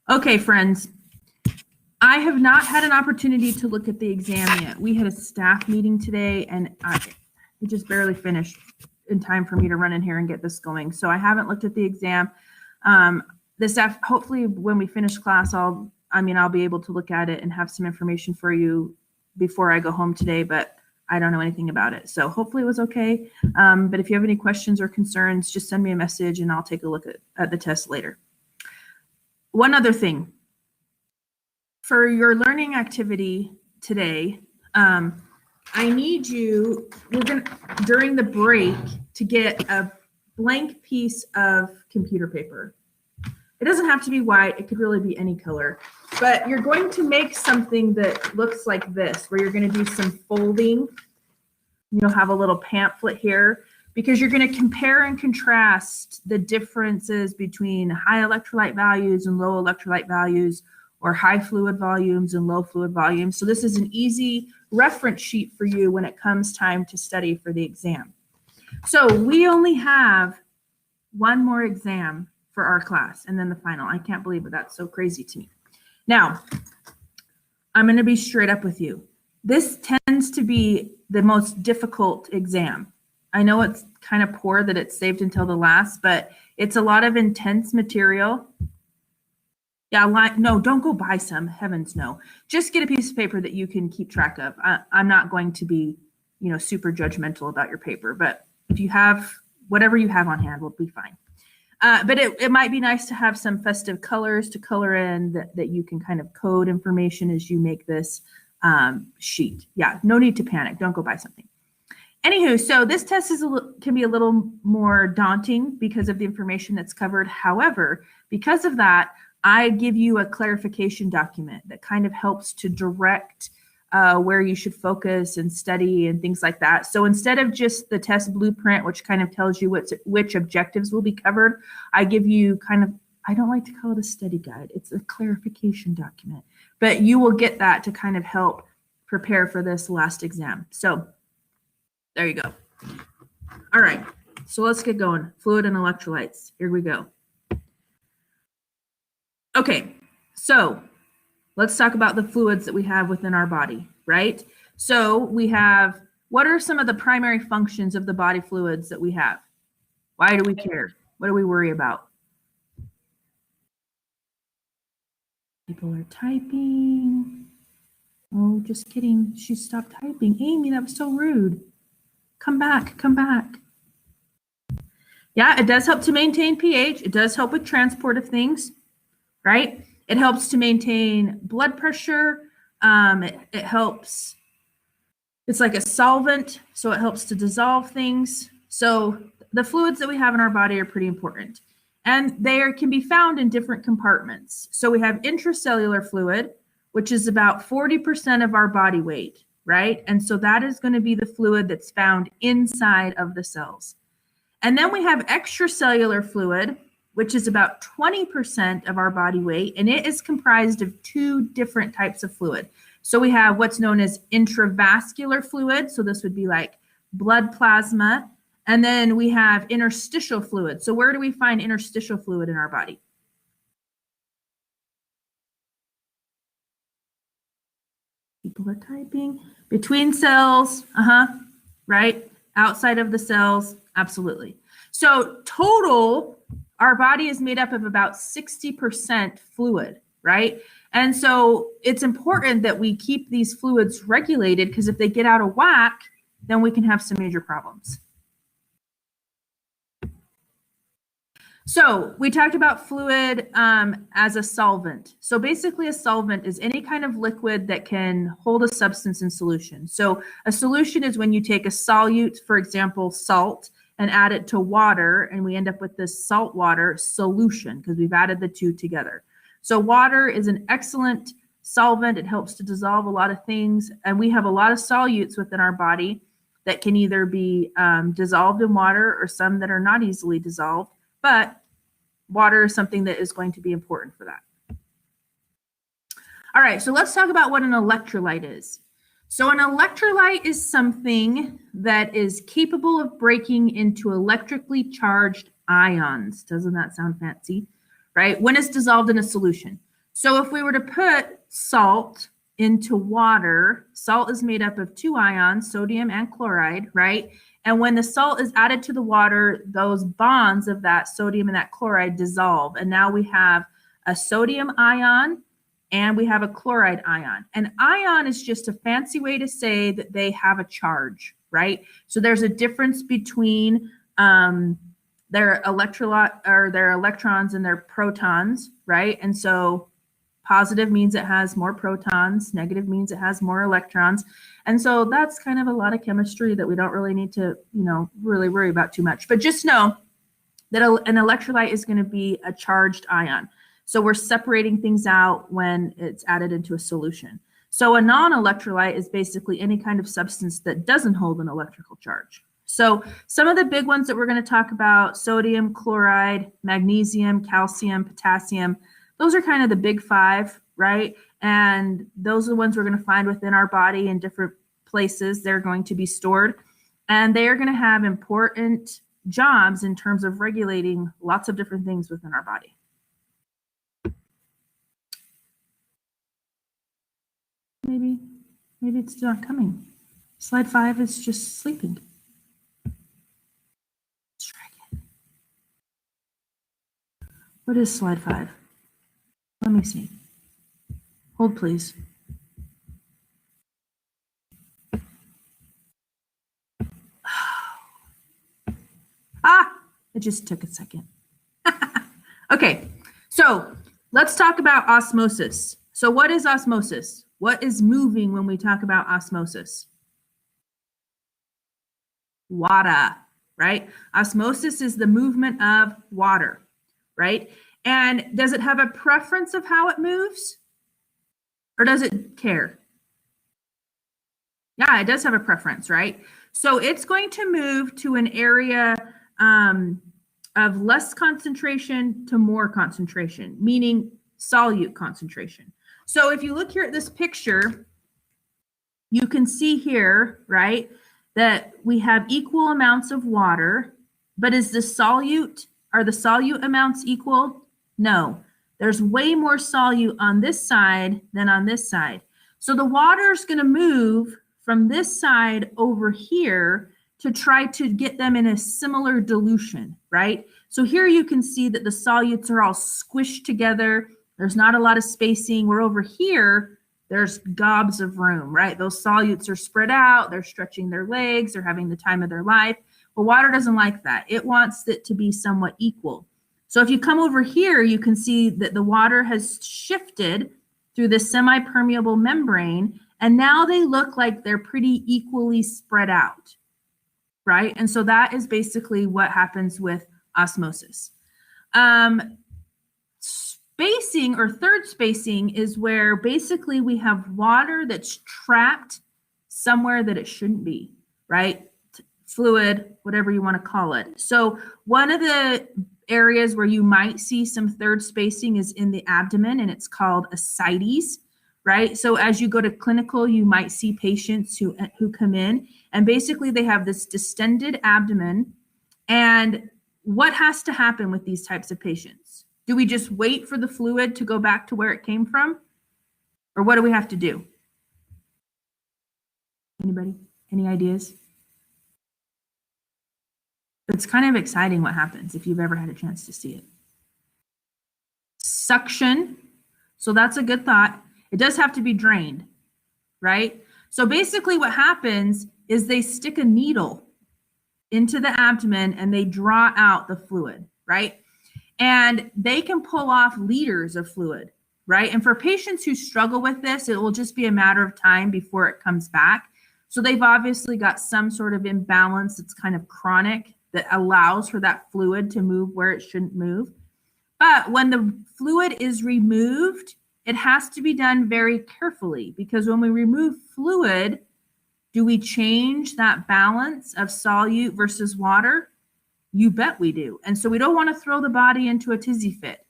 Okay, friends, I have not had an opportunity to look at the exam yet. We had a staff meeting today, and it just barely finished in time for me to run in here and get this going. So I haven't looked at the exam. Hopefully when we finish class, I'll be able to look at it and have some information for you before I go home today, but I don't know anything about it. So hopefully it was okay. But if you have any questions or concerns, just send me a message and I'll take a look at the test later. One other thing. For your learning activity today, I need you, during the break, to get a blank piece of computer paper. It doesn't have to be white, it could really be any color, but you're going to make something that looks like this, where you're going to do some folding. You'll have a little pamphlet here, because you're going to compare and contrast the differences between high electrolyte values and low electrolyte values, or high fluid volumes and low fluid volumes. So this is an easy reference sheet for you when it comes time to study for the exam. So we only have one more exam for our class and then the final. I can't believe it. That's so crazy to me. Now, I'm going to be straight up with you. This tends to be the most difficult exam. I know it's kind of poor that it's saved until the last, but it's a lot of intense material. Yeah, no, don't go buy some. Heavens no. Just get a piece of paper that you can keep track of. I'm not going to be, super judgmental about your paper, but if you have whatever you have on hand will be fine. But it might be nice to have some festive colors to color in that you can kind of code information as you make this sheet. Yeah, no need to panic. Don't go buy something. Anywho, so this test can be a little more daunting because of the information that's covered. However, because of that, I give you a clarification document that kind of helps to direct where you should focus and study and things like that. So instead of just the test blueprint, which kind of tells you which objectives will be covered, I give you I don't like to call it a study guide. It's a clarification document, but you will get that to kind of help prepare for this last exam. So there you go. All right, so let's get going. Fluid and electrolytes. Here we go. Okay, so let's talk about the fluids that we have within our body, right? So we have, what are some of the primary functions of the body fluids that we have? Why do we care? What do we worry about? People are typing. Oh, just kidding. She stopped typing. Amy, that was so rude. Come back, come back. Yeah, it does help to maintain pH. It does help with transport of things. Right? It helps to maintain blood pressure. It helps, it's like a solvent, so it helps to dissolve things. So the fluids that we have in our body are pretty important. And they can be found in different compartments. So we have intracellular fluid, which is about 40% of our body weight, right? And so that is going to be the fluid that's found inside of the cells. And then we have extracellular fluid, which is about 20% of our body weight, and it is comprised of two different types of fluid. So we have what's known as intravascular fluid, so this would be like blood plasma, and then we have interstitial fluid. So where do we find interstitial fluid in our body? People are typing. Between cells, right? Outside of the cells, absolutely. So total, our body is made up of about 60% fluid, right? And so it's important that we keep these fluids regulated, because if they get out of whack, then we can have some major problems. So we talked about fluid as a solvent. So basically a solvent is any kind of liquid that can hold a substance in solution. So a solution is when you take a solute, for example, salt, and add it to water, and we end up with this salt water solution because we've added the two together. So water is an excellent solvent. It helps to dissolve a lot of things, and we have a lot of solutes within our body that can either be dissolved in water or some that are not easily dissolved, but water is something that is going to be important for that. All right, so let's talk about what an electrolyte is. So an electrolyte is something that is capable of breaking into electrically charged ions. Doesn't that sound fancy? Right? When it's dissolved in a solution. So if we were to put salt into water, salt is made up of two ions, sodium and chloride, right? And when the salt is added to the water, those bonds of that sodium and that chloride dissolve. And now we have a sodium ion and we have a chloride ion. An ion is just a fancy way to say that they have a charge, right? So there's a difference between their electrons and their protons, right? And so positive means it has more protons, negative means it has more electrons. And so that's kind of a lot of chemistry that we don't really need to, really worry about too much. But just know that an electrolyte is going to be a charged ion. So we're separating things out when it's added into a solution. So a non-electrolyte is basically any kind of substance that doesn't hold an electrical charge. So some of the big ones that we're going to talk about: sodium, chloride, magnesium, calcium, potassium. Those are kind of the big five, right? And those are the ones we're going to find within our body in different places. They're going to be stored, and they are going to have important jobs in terms of regulating lots of different things within our body. Maybe it's not coming. Slide 5 is just sleeping. Let's try again. What is slide 5? Let me see. Hold, please. It just took a second. Okay, so let's talk about osmosis. So what is osmosis? What is moving when we talk about osmosis? Water, right? Osmosis is the movement of water, right? And does it have a preference of how it moves? Or does it care? Yeah, it does have a preference, right? So it's going to move to an area of less concentration to more concentration, meaning solute concentration. So if you look here at this picture, you can see here, right, that we have equal amounts of water, but are the solute amounts equal? No, there's way more solute on this side than on this side. So the water is going to move from this side over here to try to get them in a similar dilution, right? So here you can see that the solutes are all squished together. There's not a lot of spacing. We're over here, there's gobs of room, right? Those solutes are spread out. They're stretching their legs. They're having the time of their life. But water doesn't like that. It wants it to be somewhat equal. So if you come over here, you can see that the water has shifted through the semi-permeable membrane, and now they look like they're pretty equally spread out, right? And so that is basically what happens with osmosis. Spacing, or third spacing, is where basically we have water that's trapped somewhere that it shouldn't be, right? Fluid, whatever you want to call it. So one of the areas where you might see some third spacing is in the abdomen, and it's called ascites, right? So as you go to clinical, you might see patients who come in, and basically they have this distended abdomen. And what has to happen with these types of patients? Do we just wait for the fluid to go back to where it came from? Or what do we have to do? Anybody? Any ideas? It's kind of exciting what happens if you've ever had a chance to see it. Suction. So that's a good thought. It does have to be drained, right? So basically what happens is they stick a needle into the abdomen and they draw out the fluid, right? And they can pull off liters of fluid, right? And for patients who struggle with this, it will just be a matter of time before it comes back. So they've obviously got some sort of imbalance that's kind of chronic that allows for that fluid to move where it shouldn't move. But when the fluid is removed, it has to be done very carefully, because when we remove fluid, do we change that balance of solute versus water? You bet we do. And so we don't want to throw the body into a tizzy fit.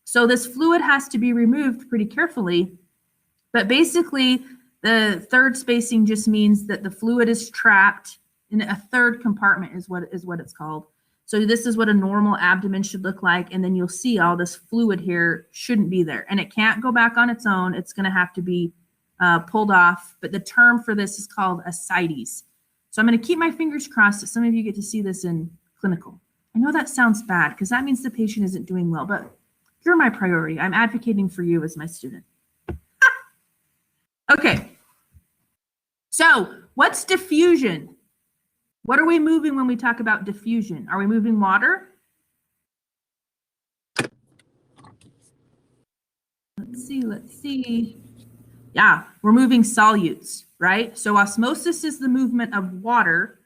So this fluid has to be removed pretty carefully. But basically, the third spacing just means that the fluid is trapped in a third compartment is what it's called. So this is what a normal abdomen should look like. And then you'll see all this fluid here shouldn't be there. And it can't go back on its own. It's going to have to be pulled off. But the term for this is called ascites. So I'm going to keep my fingers crossed that some of you get to see this in clinical. I know that sounds bad because that means the patient isn't doing well, but you're my priority. I'm advocating for you as my student. Okay. So what's diffusion? What are we moving when we talk about diffusion? Are we moving water? Let's see. Yeah, we're moving solutes, right? So osmosis is the movement of water.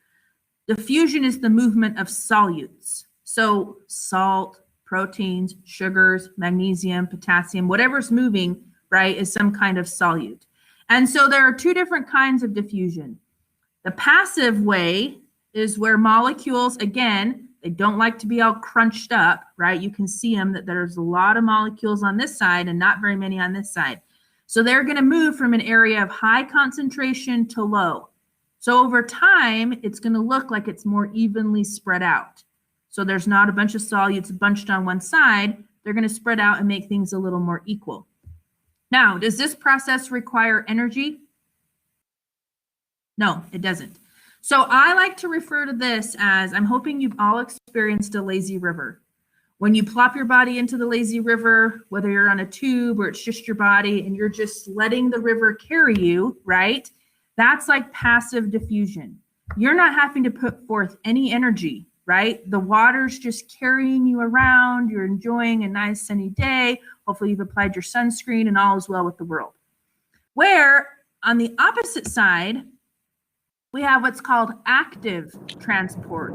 Diffusion is the movement of solutes. So salt, proteins, sugars, magnesium, potassium, whatever's moving, right, is some kind of solute. And so there are two different kinds of diffusion. The passive way is where molecules, again, they don't like to be all crunched up, right? You can see them that there's a lot of molecules on this side and not very many on this side. So they're going to move from an area of high concentration to low. So over time, it's going to look like it's more evenly spread out. So there's not a bunch of solutes bunched on one side. They're going to spread out and make things a little more equal. Now, does this process require energy? No, it doesn't. So I like to refer to this as, I'm hoping you've all experienced a lazy river. When you plop your body into the lazy river, whether you're on a tube or it's just your body and you're just letting the river carry you, right? That's like passive diffusion. You're not having to put forth any energy, right? The water's just carrying you around. You're enjoying a nice sunny day. Hopefully you've applied your sunscreen and all is well with the world. Where on the opposite side, we have what's called active transport.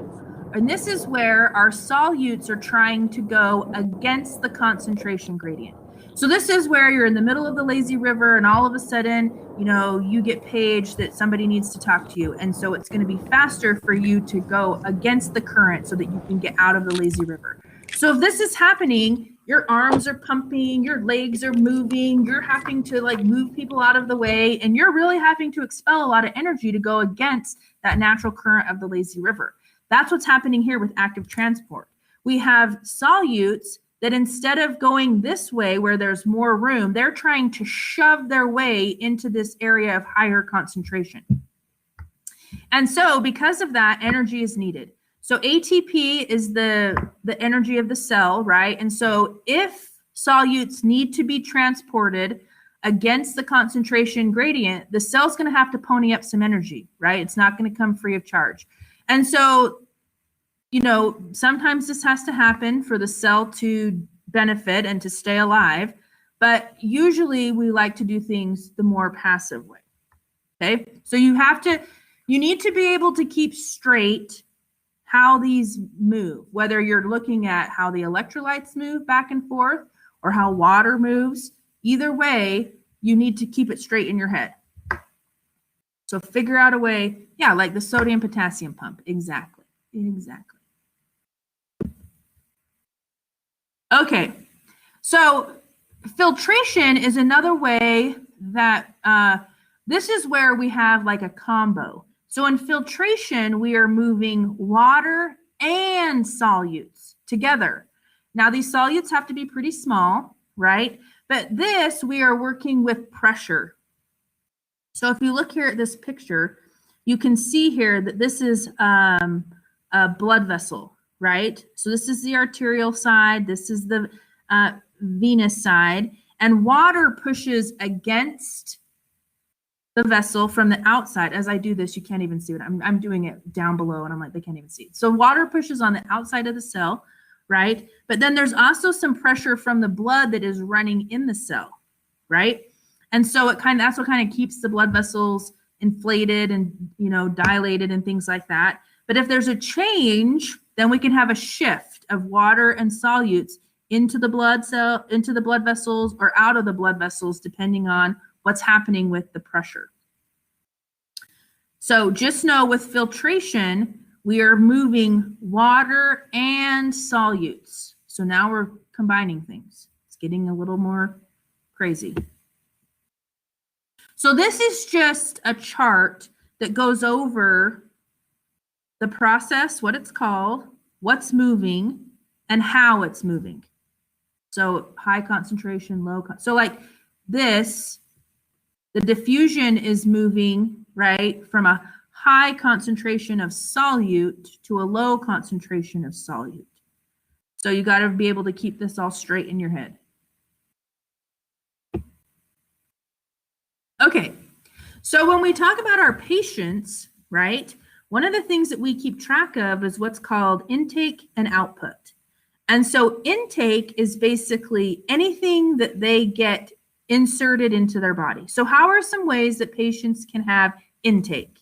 And this is where our solutes are trying to go against the concentration gradient. So this is where you're in the middle of the lazy river and all of a sudden, you get paged that somebody needs to talk to you. And so it's going to be faster for you to go against the current so that you can get out of the lazy river. So if this is happening, your arms are pumping, your legs are moving, you're having to move people out of the way, and you're really having to expel a lot of energy to go against that natural current of the lazy river. That's what's happening here with active transport. We have solutes that instead of going this way where there's more room, they're trying to shove their way into this area of higher concentration. And so because of that, energy is needed. So ATP is the energy of the cell, right? And so if solutes need to be transported against the concentration gradient, the cell's going to have to pony up some energy, right? It's not going to come free of charge. And so, sometimes this has to happen for the cell to benefit and to stay alive, but usually we like to do things the more passive way. Okay? So you need to be able to keep straight how these move, whether you're looking at how the electrolytes move back and forth or how water moves. Either way, you need to keep it straight in your head. So figure out a way, like the sodium potassium pump. Exactly. Okay, so filtration is another way that this is where we have like a combo. So in filtration, we are moving water and solutes together. Now these solutes have to be pretty small, right? But this, we are working with pressure. So if you look here at this picture, you can see here that this is a blood vessel, right? So this is the arterial side, this is the venous side, and water pushes against the vessel from the outside. As I do this, you can't even see it. I'm doing it down below, and I'm like, they can't even see it. So water pushes on the outside of the cell, right? But then there's also some pressure from the blood that is running in the cell, right? And so that's what kind of keeps the blood vessels inflated and dilated and things like that. But if there's a change, then we can have a shift of water and solutes into the blood vessels or out of the blood vessels, depending on what's happening with the pressure. So just know with filtration, we are moving water and solutes. So now we're combining things. It's getting a little more crazy. So this is just a chart that goes over the process, what it's called, what's moving, and how it's moving. So high concentration, so like this, the diffusion is moving, right, from a high concentration of solute to a low concentration of solute. So you got to be able to keep this all straight in your head. Okay, so when we talk about our patients, right, one of the things that we keep track of is what's called intake and output. And so intake is basically anything that they get inserted into their body. So how are some ways that patients can have intake?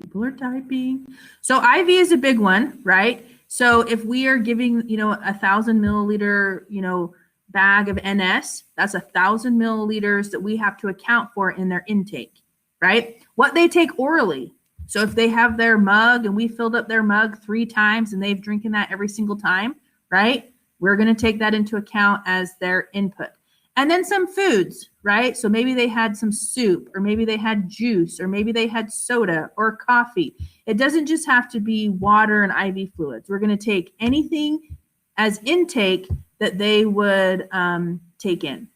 People are typing. So IV is a big one, right? So if we are giving, 1,000 milliliter, bag of NS, that's 1,000 milliliters that we have to account for in their intake, right? What they take orally. So if they have their mug and we filled up their mug 3 times and they've drinking that every single time, right? We're going to take that into account as their input. And then some foods, right? So maybe they had some soup, or maybe they had juice, or maybe they had soda or coffee. It doesn't just have to be water and IV fluids. We're going to take anything as intake that they would take in.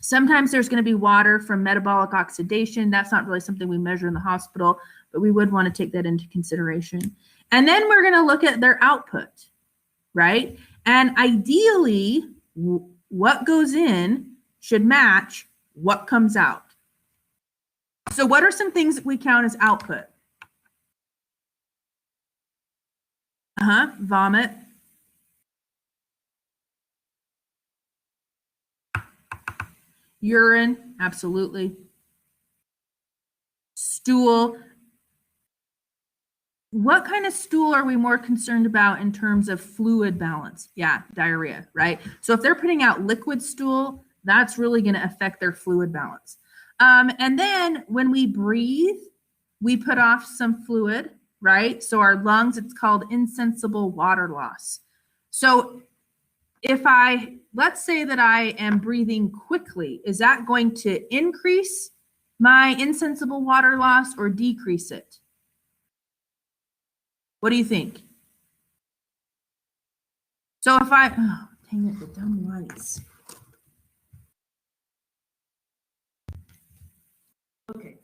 Sometimes there's going to be water from metabolic oxidation. That's not really something we measure in the hospital, but we would want to take that into consideration. And then we're going to look at their output, right? And ideally, what goes in should match what comes out. So what are some things that we count as output? Vomit. Urine, absolutely. Stool. What kind of stool are we more concerned about in terms of fluid balance? Yeah, diarrhea, right? So if they're putting out liquid stool, that's really going to affect their fluid balance. And then when we breathe, we put off some fluid, right? So our lungs, it's called insensible water loss. So let's say that I am breathing quickly, is that going to increase my insensible water loss or decrease it? What do you think? So if dang it, the dumb lights. Okay.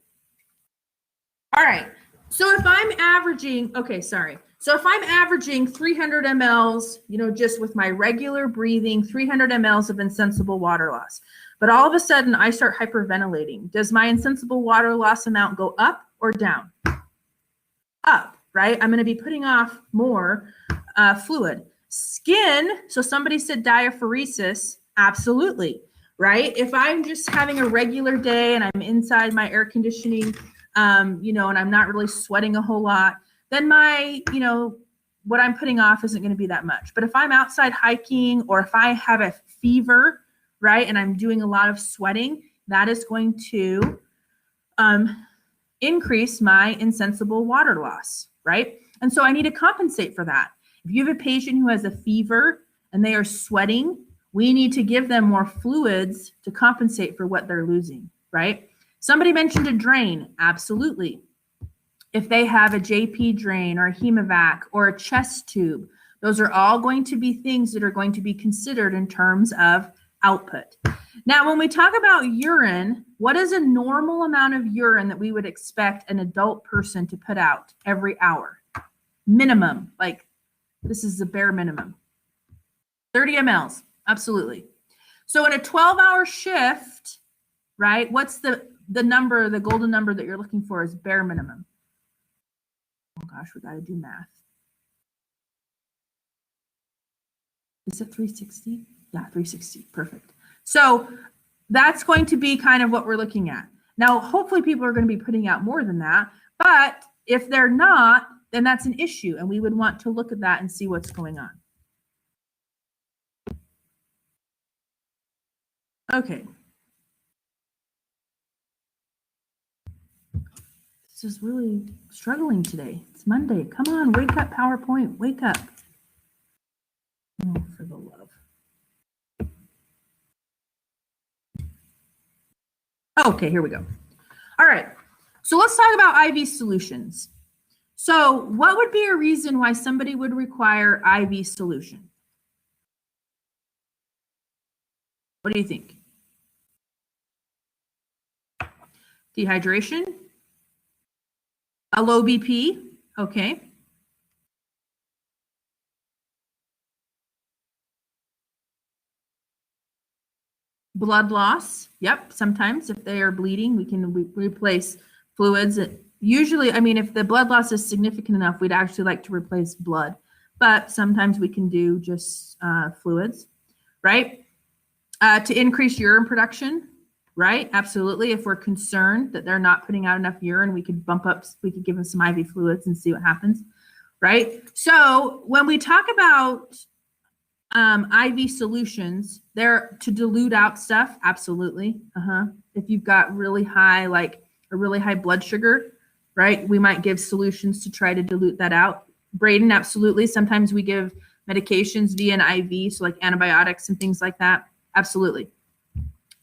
All right. So if I'm averaging, So if I'm averaging 300 mLs, just with my regular breathing, 300 mLs of insensible water loss, but all of a sudden I start hyperventilating, does my insensible water loss amount go up or down? Up, right? I'm going to be putting off more fluid. Skin, so somebody said diaphoresis, absolutely, right? If I'm just having a regular day and I'm inside my air conditioning, and I'm not really sweating a whole lot, then my, what I'm putting off isn't going to be that much. But if I'm outside hiking or if I have a fever, right, and I'm doing a lot of sweating, that is going to increase my insensible water loss, right? And so I need to compensate for that. If you have a patient who has a fever and they are sweating, we need to give them more fluids to compensate for what they're losing, right? Somebody mentioned a drain. Absolutely. If they have a JP drain or a hemovac or a chest tube, those are all going to be things that are going to be considered in terms of output. Now, when we talk about urine, what is a normal amount of urine that we would expect an adult person to put out every hour? Minimum, like this is the bare minimum. 30 mLs, absolutely. So in a 12-hour shift, right, what's the number, the golden number that you're looking for is bare minimum? Oh gosh, we got to do math. Is it 360? Yeah, 360, perfect. So that's going to be kind of what we're looking at. Now, hopefully people are going to be putting out more than that, but if they're not, then that's an issue, and we would want to look at that and see what's going on. Okay. This is really struggling today. It's Monday. Come on, wake up, PowerPoint, wake up. Oh, for the love. Okay, here we go. All right. So let's talk about IV solutions. So what would be a reason why somebody would require IV solution? What do you think? Dehydration? A low BP? Okay. Blood loss? Yep. Sometimes if they are bleeding, we can replace fluids. Usually, I mean, if the blood loss is significant enough, we'd actually like to replace blood. But sometimes we can do just fluids, right? To increase urine production, right? Absolutely. If we're concerned that they're not putting out enough urine, we could give them some IV fluids and see what happens, right? So when we talk about IV solutions, they're to dilute out stuff. Absolutely. If you've got really high, like a really high blood sugar, right? We might give solutions to try to dilute that out. Braden, absolutely. Sometimes we give medications via an IV, so like antibiotics and things like that. Absolutely.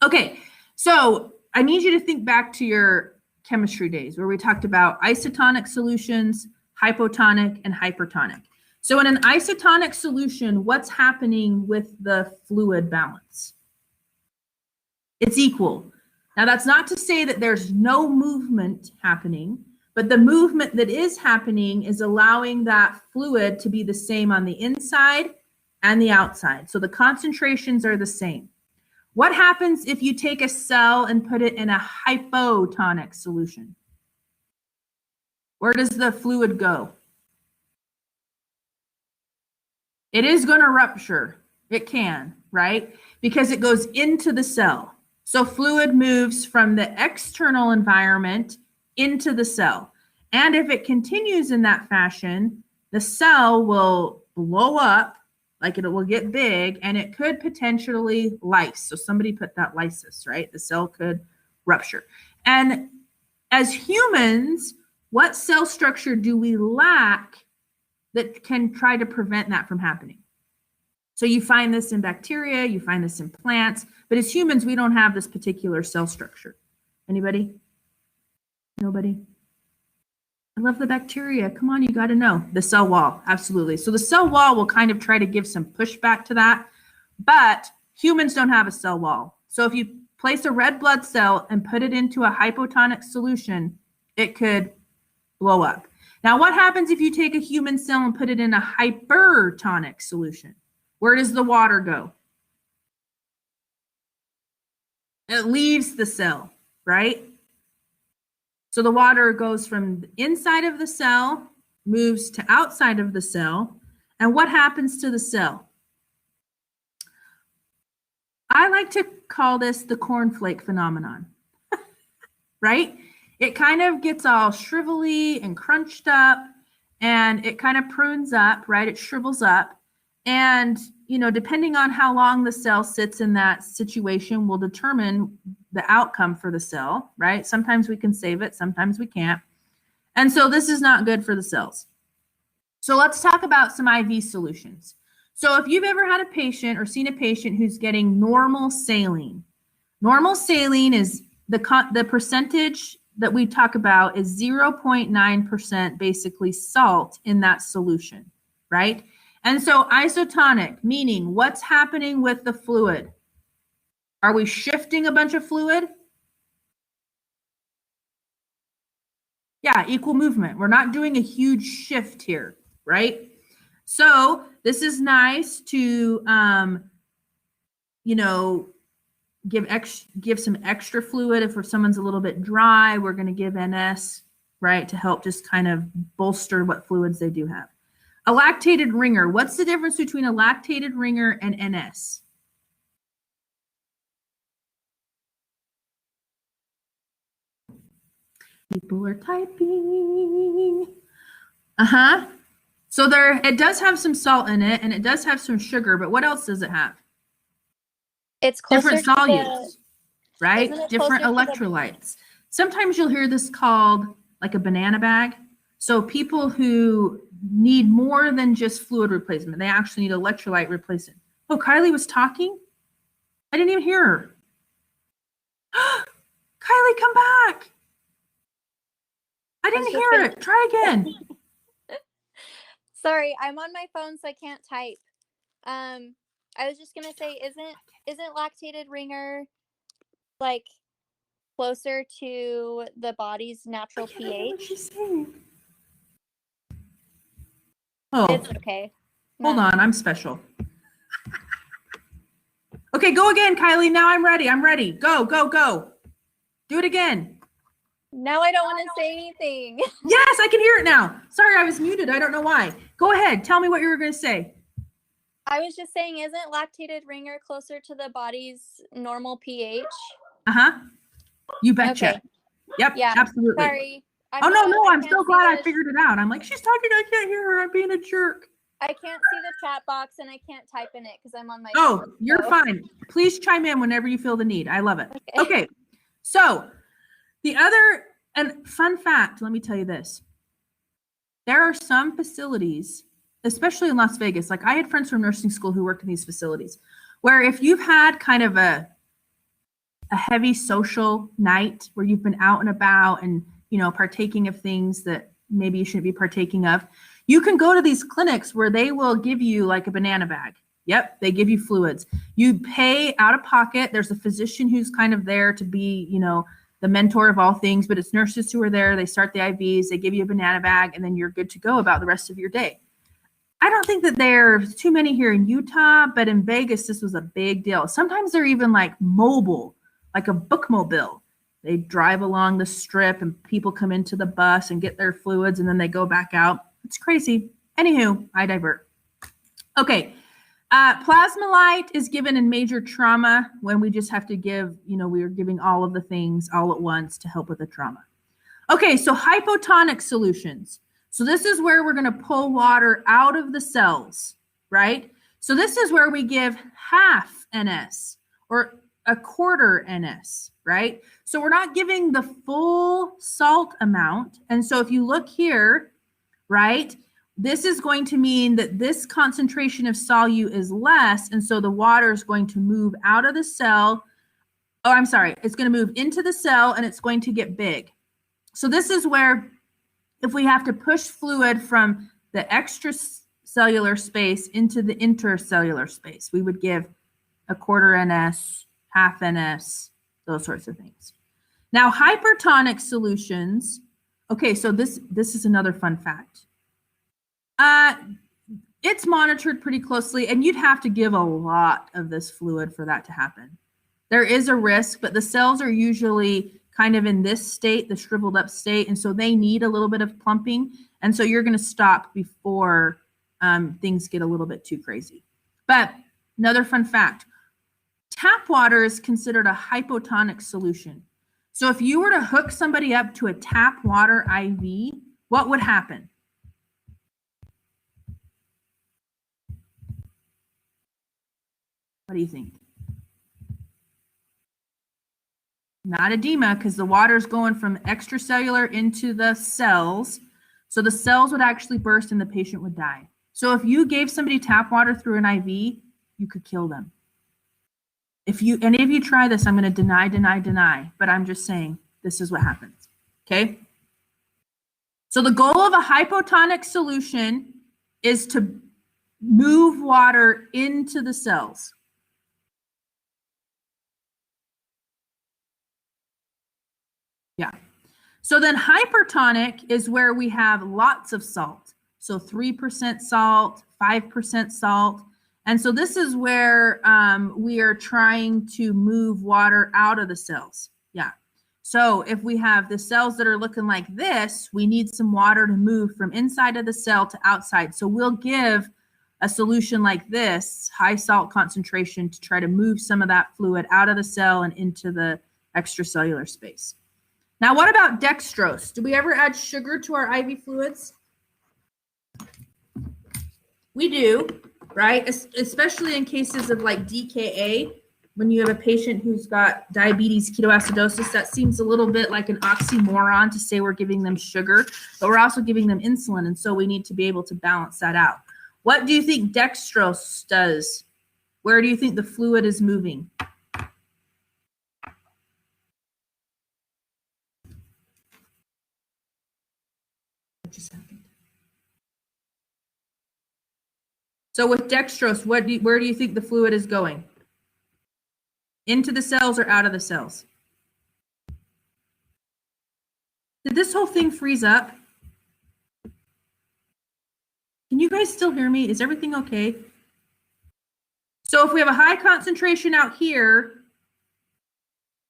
Okay, so I need you to think back to your chemistry days where we talked about isotonic solutions, hypotonic, and hypertonic. So in an isotonic solution, what's happening with the fluid balance? It's equal. Now, that's not to say that there's no movement happening, but the movement that is happening is allowing that fluid to be the same on the inside and the outside. So the concentrations are the same. What happens if you take a cell and put it in a hypotonic solution? Where does the fluid go? It is going to rupture. It can, right? Because it goes into the cell. So fluid moves from the external environment into the cell. And if it continues in that fashion, the cell will blow up, like it will get big, and it could potentially lyse. So somebody put that lysis, right? The cell could rupture. And as humans, what cell structure do we lack that can try to prevent that from happening? So you find this in bacteria, you find this in plants, but as humans, we don't have this particular cell structure. Anybody? Nobody? I love the bacteria. Come on, you got to know. The cell wall, absolutely. So the cell wall will kind of try to give some pushback to that, but humans don't have a cell wall. So if you place a red blood cell and put it into a hypotonic solution, it could blow up. Now, what happens if you take a human cell and put it in a hypertonic solution? Where does the water go? It leaves the cell, right? So the water goes from inside of the cell, moves to outside of the cell. And what happens to the cell? I like to call this the cornflake phenomenon, right? It kind of gets all shrivelly and crunched up, and it kind of prunes up, right? It shrivels up. And, you know, depending on how long the cell sits in that situation will determine the outcome for the cell, right? Sometimes we can save it, sometimes we can't. And so this is not good for the cells. So let's talk about some IV solutions. So if you've ever had a patient or seen a patient who's getting normal saline is the percentage that we talk about is 0.9% basically salt in that solution, right? And so isotonic, meaning what's happening with the fluid? Are we shifting a bunch of fluid? Yeah, equal movement. We're not doing a huge shift here, right? So this is nice to, you know, give some extra fluid. If someone's a little bit dry, we're going to give NS, right, to help just kind of bolster what fluids they do have. A lactated ringer. What's the difference between a lactated ringer and NS? People are typing. So it does have some salt in it, and it does have some sugar, but what else does it have? It's closer different solutes, right? Different electrolytes. Sometimes you'll hear this called like a banana bag. So people who need more than just fluid replacement, they actually need electrolyte replacement. Oh, Kylie was talking? I didn't even hear her. Kylie, come back. I didn't hear it. Try again. Sorry, I'm on my phone, so I can't type. I was just gonna say, isn't lactated ringer like closer to the body's natural I can't hear what pH? she's saying. Oh, It's okay. hold on. I'm special. Okay, go again, Kylie. Now I'm ready. I'm ready. Go, go, go. Do it again. Now I don't want to say anything. Yes, I can hear it now. Sorry, I was muted. I don't know why. Go ahead. Tell me what you were going to say. I was just saying, isn't lactated ringer closer to the body's normal pH? Uh-huh. You betcha. Okay. Yep, Yeah. absolutely. Sorry. No, I'm so glad I figured it out. I'm like, she's talking. I can't hear her. I'm being a jerk. I can't see the chat box and I can't type in it because I'm on my Oh, phone, you're fine. Please chime in whenever you feel the need. I love it. Okay. So the other, and fun fact, let me tell you this. There are some facilities, especially in Las Vegas, like I had friends from nursing school who worked in these facilities, where if you've had kind of a heavy social night where you've been out and about and, you know, partaking of things that maybe you shouldn't be partaking of, you can go to these clinics where they will give you like a banana bag. Yep, they give you fluids. You pay out of pocket. There's a physician who's kind of there to be, you know, the mentor of all things, but it's nurses who are there. They start the IVs, they give you a banana bag, and then you're good to go about the rest of your day. I don't think that there's too many here in Utah, but in Vegas, this was a big deal. Sometimes they're even like mobile, like a bookmobile. They drive along the strip and people come into the bus and get their fluids and then they go back out. It's crazy. Anywho, I divert. Okay. Plasma light is given in major trauma when we just have to give, you know, we are giving all of the things all at once to help with the trauma. Okay, so hypotonic solutions. So this is where we're going to pull water out of the cells, right? So this is where we give half NS or a quarter NS, right? So we're not giving the full salt amount. And so if you look here, right, this is going to mean that this concentration of solute is less. And so the water is going to move out of the cell. Oh, I'm sorry. It's going to move into the cell and it's going to get big. So this is where if we have to push fluid from the extracellular space into the intercellular space, we would give a quarter NS, half NS, those sorts of things. Now, hypertonic solutions. Okay, so this is another fun fact. It's monitored pretty closely, and you'd have to give a lot of this fluid for that to happen. There is a risk, but the cells are usually kind of in this state, the shriveled up state, and so they need a little bit of plumping, and so you're going to stop before things get a little bit too crazy. But another fun fact, tap water is considered a hypotonic solution. So if you were to hook somebody up to a tap water IV, what would happen? What do you think? Not edema, because the water is going from extracellular into the cells. So the cells would actually burst and the patient would die. So if you gave somebody tap water through an IV, you could kill them. If any of you try this, I'm going to deny, but I'm just saying this is what happens. Okay. So the goal of a hypotonic solution is to move water into the cells. Yeah. So then hypertonic is where we have lots of salt. So 3% salt, 5% salt. And so this is where we are trying to move water out of the cells. Yeah. So if we have the cells that are looking like this, we need some water to move from inside of the cell to outside. So we'll give a solution like this, high salt concentration, to try to move some of that fluid out of the cell and into the extracellular space. Now, what about dextrose? Do we ever add sugar to our IV fluids? We do, right? Especially in cases of like DKA, when you have a patient who's got diabetes ketoacidosis, that seems a little bit like an oxymoron to say we're giving them sugar, but we're also giving them insulin, and so we need to be able to balance that out. What do you think dextrose does? Where do you think the fluid is moving? What just happened? So with dextrose, where do you think the fluid is going? Into the cells or out of the cells? Did this whole thing freeze up? Can you guys still hear me? Is everything okay? So if we have a high concentration out here,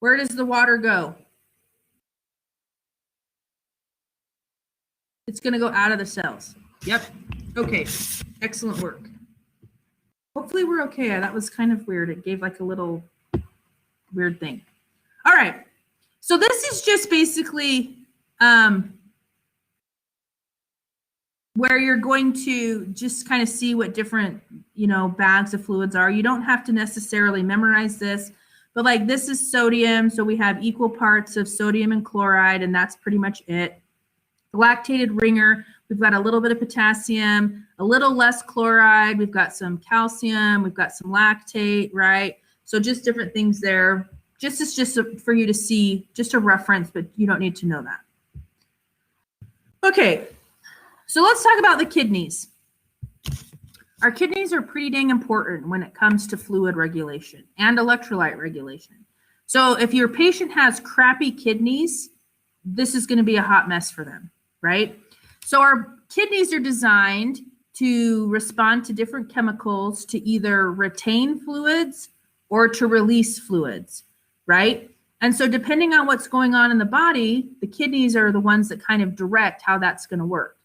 where does the water go? It's going to go out of the cells. Yep. Okay. Excellent work. Hopefully we're okay. That was kind of weird. It gave like a little weird thing. All right. So this is just basically where you're going to just kind of see what different, bags of fluids are. You don't have to necessarily memorize this, but like this is sodium. So we have equal parts of sodium and chloride, and that's pretty much it. The lactated ringer, we've got a little bit of potassium, a little less chloride. We've got some calcium. We've got some lactate, right? So just different things there. Just for you to see, just a reference, but you don't need to know that. Okay, so let's talk about the kidneys. Our kidneys are pretty dang important when it comes to fluid regulation and electrolyte regulation. So if your patient has crappy kidneys, this is going to be a hot mess for them, right? So our kidneys are designed to respond to different chemicals to either retain fluids or to release fluids, right? And so depending on what's going on in the body, the kidneys are the ones that kind of direct how that's going to work.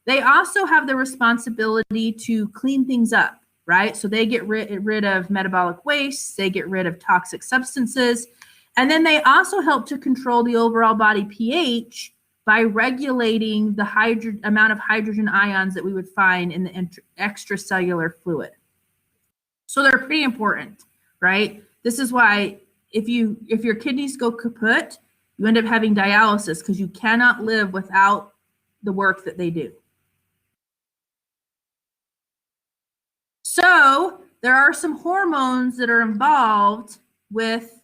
They also have the responsibility to clean things up, right? So they get rid of metabolic waste, they get rid of toxic substances, and then they also help to control the overall body pH by regulating the amount of hydrogen ions that we would find in the extracellular fluid. So they're pretty important, right? This is why if your kidneys go kaput, you end up having dialysis because you cannot live without the work that they do. So there are some hormones that are involved with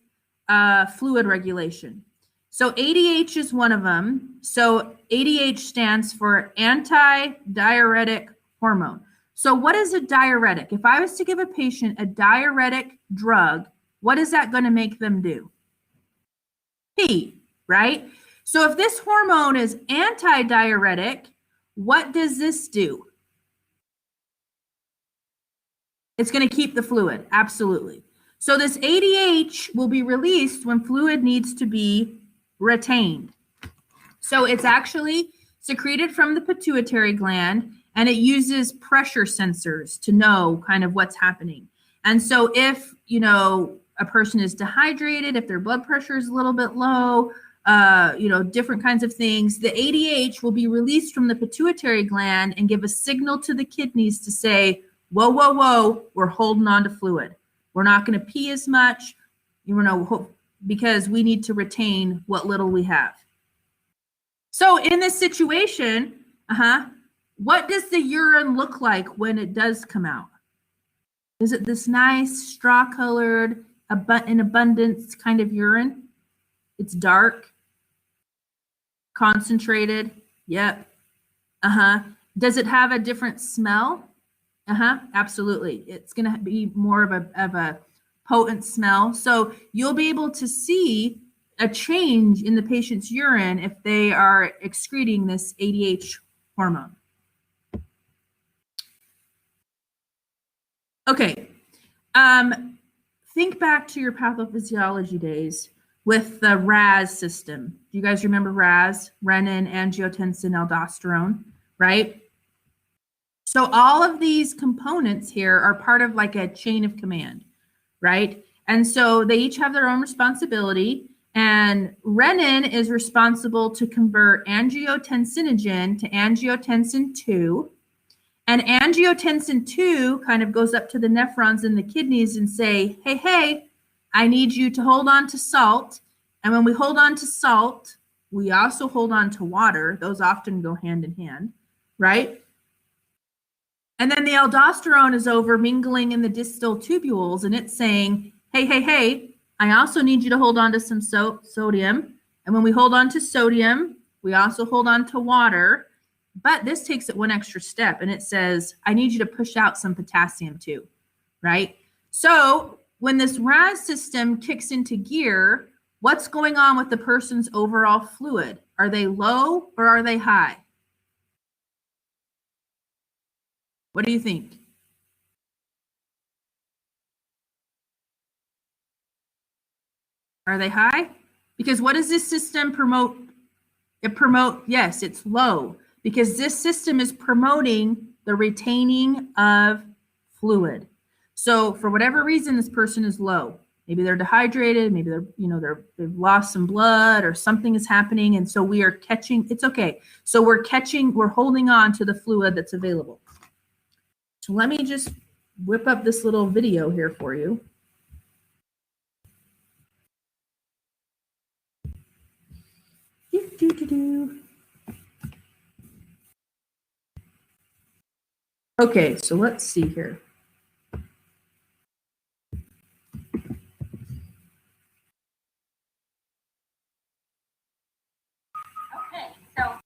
fluid regulation. So ADH is one of them. So ADH stands for anti-diuretic hormone. So what is a diuretic? If I was to give a patient a diuretic drug, what is that going to make them do? Pee, right? So if this hormone is anti-diuretic, what does this do? It's going to keep the fluid, absolutely. So this ADH will be released when fluid needs to be retained. So it's actually secreted from the pituitary gland, and it uses pressure sensors to know kind of what's happening. And so if, a person is dehydrated, if their blood pressure is a little bit low, different kinds of things, the ADH will be released from the pituitary gland and give a signal to the kidneys to say, whoa, whoa, whoa, we're holding on to fluid. We're not going to pee as much, because we need to retain what little we have. So in this situation, what does the urine look like when it does come out? Is it this nice straw-colored, in abundance kind of urine? It's dark, concentrated. Yep. Does it have a different smell? Absolutely. It's going to be more of a potent smell. So you'll be able to see a change in the patient's urine if they are excreting this ADH hormone. Okay. Think back to your pathophysiology days with the RAS system. Do you guys remember RAS? Renin, angiotensin, aldosterone, right? So all of these components here are part of like a chain of command, right? And so they each have their own responsibility. And renin is responsible to convert angiotensinogen to angiotensin 2. And angiotensin 2 kind of goes up to the nephrons in the kidneys and say, hey, I need you to hold on to salt. And when we hold on to salt, we also hold on to water. Those often go hand in hand, right? And then the aldosterone is over mingling in the distal tubules, and it's saying, hey, I also need you to hold on to some sodium. And when we hold on to sodium, we also hold on to water. But this takes it one extra step and it says, I need you to push out some potassium too, right? So when this RAS system kicks into gear, what's going on with the person's overall fluid? Are they low or are they high? What do you think? Are they high? Because what does this system promote? Yes, it's low because this system is promoting the retaining of fluid. So for whatever reason, this person is low. Maybe they're dehydrated, maybe they've lost some blood or something is happening. And so we are catching, it's okay. So we're holding on to the fluid that's available. So let me just whip up this little video here for you. Okay, so let's see here. Okay, so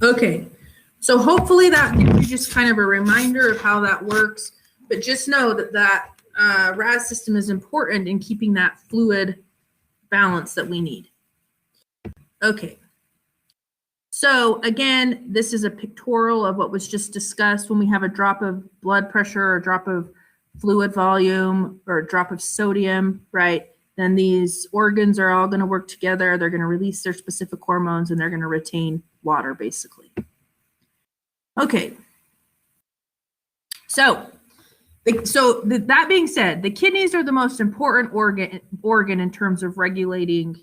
Okay, so hopefully that gives you just kind of a reminder of how that works, but just know that RAS system is important in keeping that fluid balance that we need. Okay, so again, this is a pictorial of what was just discussed. When we have a drop of blood pressure or a drop of fluid volume or a drop of sodium, right, then these organs are all going to work together. They're going to release their specific hormones and they're going to retain water, basically. Okay. So that being said, the kidneys are the most important organ in terms of regulating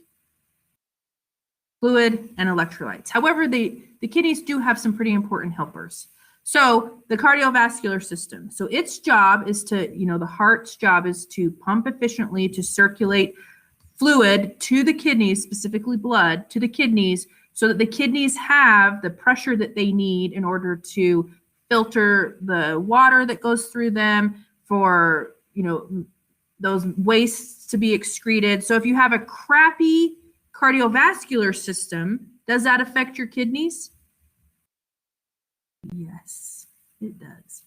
fluid and electrolytes. However, the kidneys do have some pretty important helpers. So the cardiovascular system. So its job is to, the heart's job is to pump efficiently to circulate fluid to the kidneys, specifically blood to the kidneys, so that the kidneys have the pressure that they need in order to filter the water that goes through them for, those wastes to be excreted. So if you have a crappy cardiovascular system, does that affect your kidneys? Yes, it does.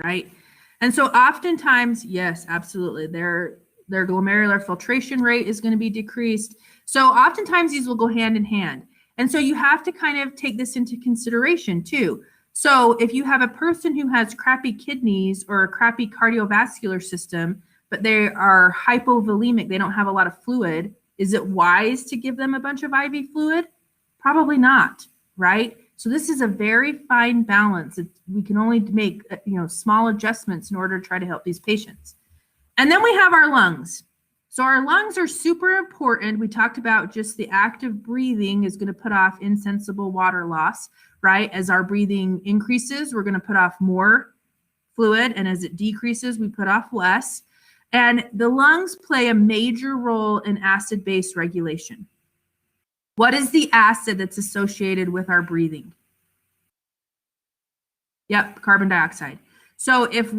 Right? And so oftentimes, yes, absolutely, their glomerular filtration rate is going to be decreased. So oftentimes these will go hand in hand. And so you have to kind of take this into consideration too. So if you have a person who has crappy kidneys or a crappy cardiovascular system, but they are hypovolemic, they don't have a lot of fluid, is it wise to give them a bunch of IV fluid? Probably not, right? So this is a very fine balance. We can only make small adjustments in order to try to help these patients. And then we have our lungs. So our lungs are super important. We talked about just the act of breathing is going to put off insensible water loss, right? As our breathing increases, we're going to put off more fluid, and as it decreases, we put off less. And the lungs play a major role in acid-base regulation. What is the acid that's associated with our breathing? Yep, carbon dioxide. So if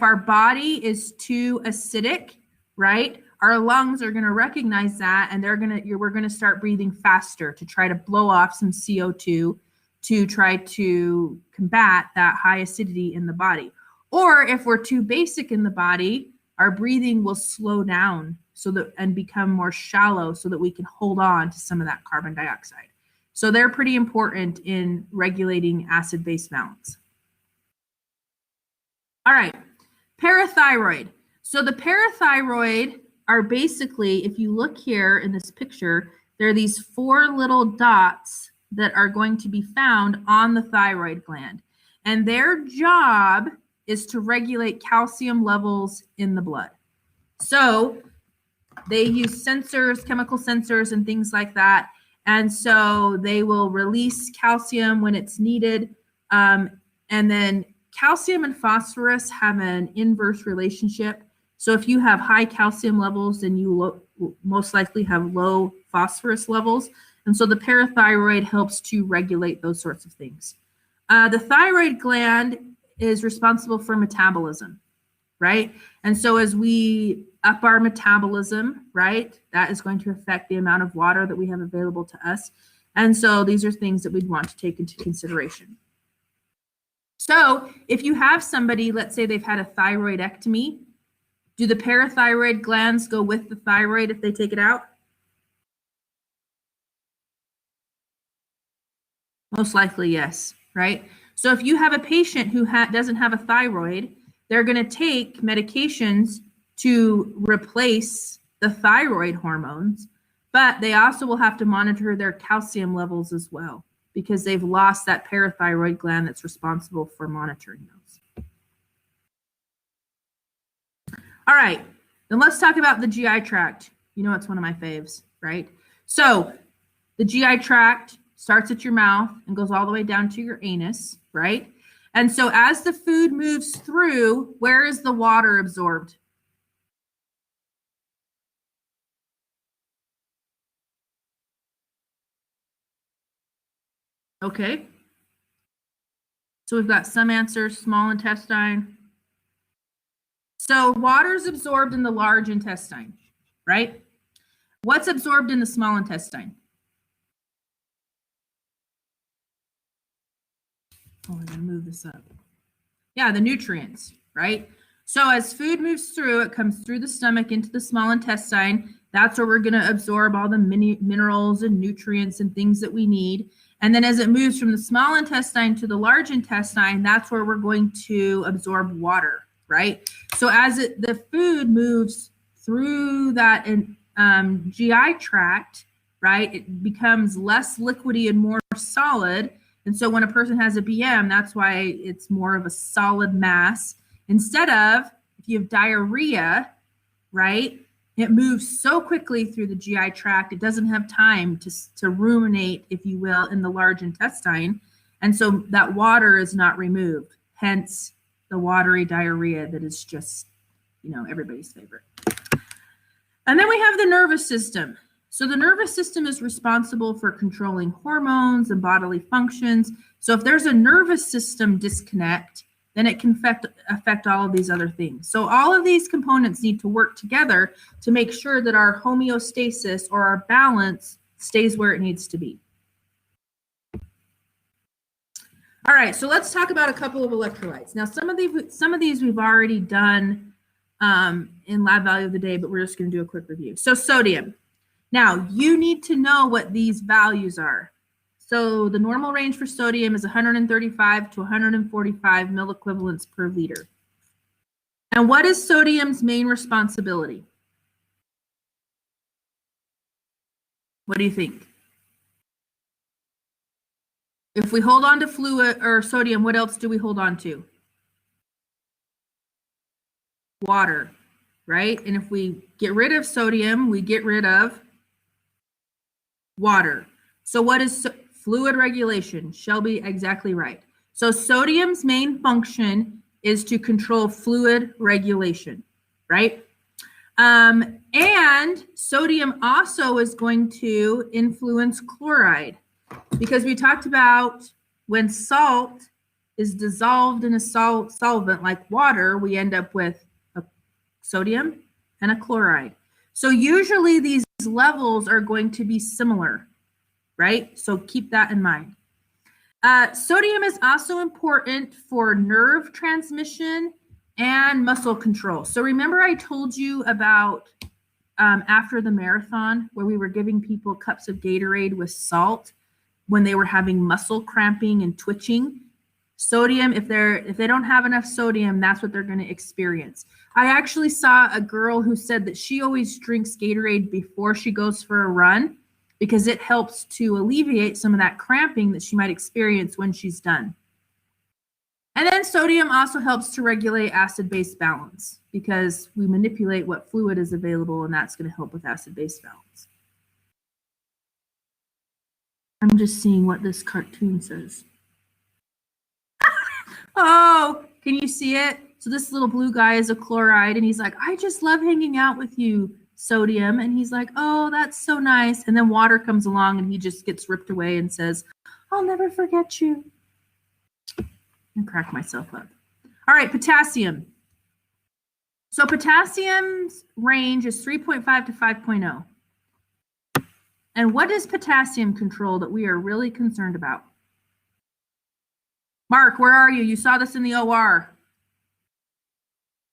our body is too acidic, right, our lungs are going to recognize that, and we're going to start breathing faster to try to blow off some CO2 to try to combat that high acidity in the body. Or if we're too basic in the body, our breathing will slow down and become more shallow so that we can hold on to some of that carbon dioxide. So they're pretty important in regulating acid-base balance. All right, parathyroid. So the parathyroid are basically, if you look here in this picture, there are these 4 little dots that are going to be found on the thyroid gland. And their job is to regulate calcium levels in the blood. So they use sensors, chemical sensors, and things like that. And so they will release calcium when it's needed. And then calcium and phosphorus have an inverse relationship. So if you have high calcium levels, then you most likely have low phosphorus levels. And so the parathyroid helps to regulate those sorts of things. The thyroid gland is responsible for metabolism, right? And so as we up our metabolism, right, that is going to affect the amount of water that we have available to us. And so these are things that we'd want to take into consideration. So if you have somebody, let's say they've had a thyroidectomy, do the parathyroid glands go with the thyroid if they take it out? Most likely, yes, right? So if you have a patient who doesn't have a thyroid, they're going to take medications to replace the thyroid hormones, but they also will have to monitor their calcium levels as well because they've lost that parathyroid gland that's responsible for monitoring those. All right, then let's talk about the GI tract. You know, it's one of my faves, right? So the GI tract starts at your mouth and goes all the way down to your anus, right? And so as the food moves through, where is the water absorbed? Okay. So we've got some answers, small intestine. So water is absorbed in the large intestine, right? What's absorbed in the small intestine? Oh, I gotta move this up. Yeah, the nutrients, right? So as food moves through, it comes through the stomach into the small intestine. That's where we're going to absorb all the minerals and nutrients and things that we need. And then as it moves from the small intestine to the large intestine, that's where we're going to absorb water, right? So as the food moves through that GI tract, right, it becomes less liquidy and more solid. And so when a person has a BM, that's why it's more of a solid mass. Instead of, if you have diarrhea, right, it moves so quickly through the GI tract, it doesn't have time to ruminate, if you will, in the large intestine. And so that water is not removed, hence the watery diarrhea that is just, everybody's favorite. And then we have the nervous system. So the nervous system is responsible for controlling hormones and bodily functions. So if there's a nervous system disconnect, then it can affect all of these other things. So all of these components need to work together to make sure that our homeostasis or our balance stays where it needs to be. All right, so let's talk about a couple of electrolytes. Now, some of these we've already done in lab value of the day, but we're just going to do a quick review. So sodium. Now, you need to know what these values are. So the normal range for sodium is 135 to 145 milliequivalents per liter. And what is sodium's main responsibility? What do you think? If we hold on to fluid or sodium, what else do we hold on to? Water, right? And if we get rid of sodium, we get rid of water. So what is fluid regulation? Shelby, exactly right. So sodium's main function is to control fluid regulation, right? And sodium also is going to influence chloride, because we talked about when salt is dissolved in a solvent like water, we end up with a sodium and a chloride. So usually these levels are going to be similar, right? So keep that in mind. Sodium is also important for nerve transmission and muscle control. So remember I told you about after the marathon where we were giving people cups of Gatorade with salt when they were having muscle cramping and twitching. Sodium, if they don't have enough sodium, that's what they're going to experience. I actually saw a girl who said that she always drinks Gatorade before she goes for a run because it helps to alleviate some of that cramping that she might experience when she's done. And then sodium also helps to regulate acid-base balance because we manipulate what fluid is available, and that's going to help with acid-base balance. I'm just seeing what this cartoon says. Oh, can you see it? So this little blue guy is a chloride, and he's like, I just love hanging out with you, sodium. And he's like, oh, that's so nice. And then water comes along, and he just gets ripped away and says, I'll never forget you. And crack myself up. All right, potassium. So potassium's range is 3.5 to 5.0. And what does potassium control that we are really concerned about? Mark, where are you? You saw this in the OR.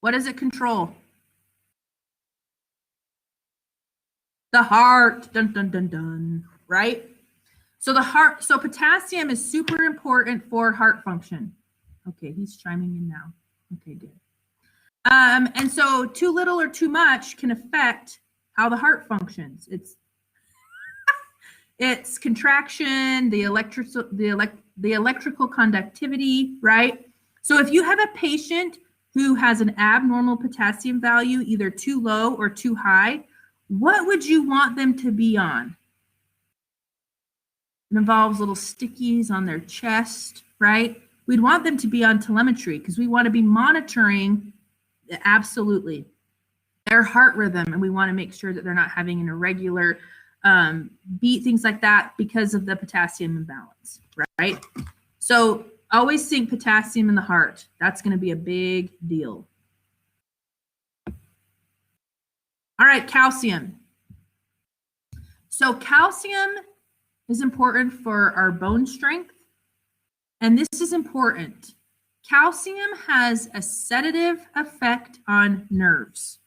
What does it control? The heart. Dun, dun, dun, dun. Right? So potassium is super important for heart function. Okay, he's chiming in now. Okay, good. And so too little or too much can affect how the heart functions. It's contraction, the electrical conductivity, right? So if you have a patient who has an abnormal potassium value, either too low or too high, what would you want them to be on? It involves little stickies on their chest, right? We'd want them to be on telemetry because we want to be monitoring absolutely their heart rhythm, and we want to make sure that they're not having an irregular beat, things like that, because of the potassium imbalance, right? So always think potassium in the heart. That's going to be a big deal. All right, calcium. So calcium is important for our bone strength, and this is important, calcium has a sedative effect on nerves.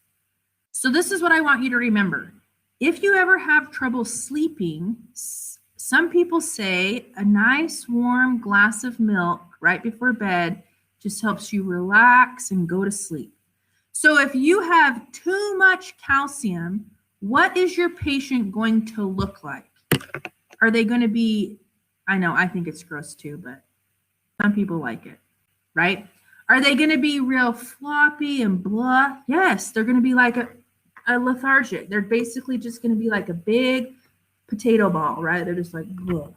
So this is what I want you to remember. If you ever have trouble sleeping, some people say a nice warm glass of milk right before bed just helps you relax and go to sleep. So if you have too much calcium, what is your patient going to look like? Are they going to be, I know, I think it's gross too, but some people like it, right? Are they going to be real floppy and blah? Yes, they're going to be like a lethargic. They're basically just going to be like a big potato ball, right? They're just like, blah.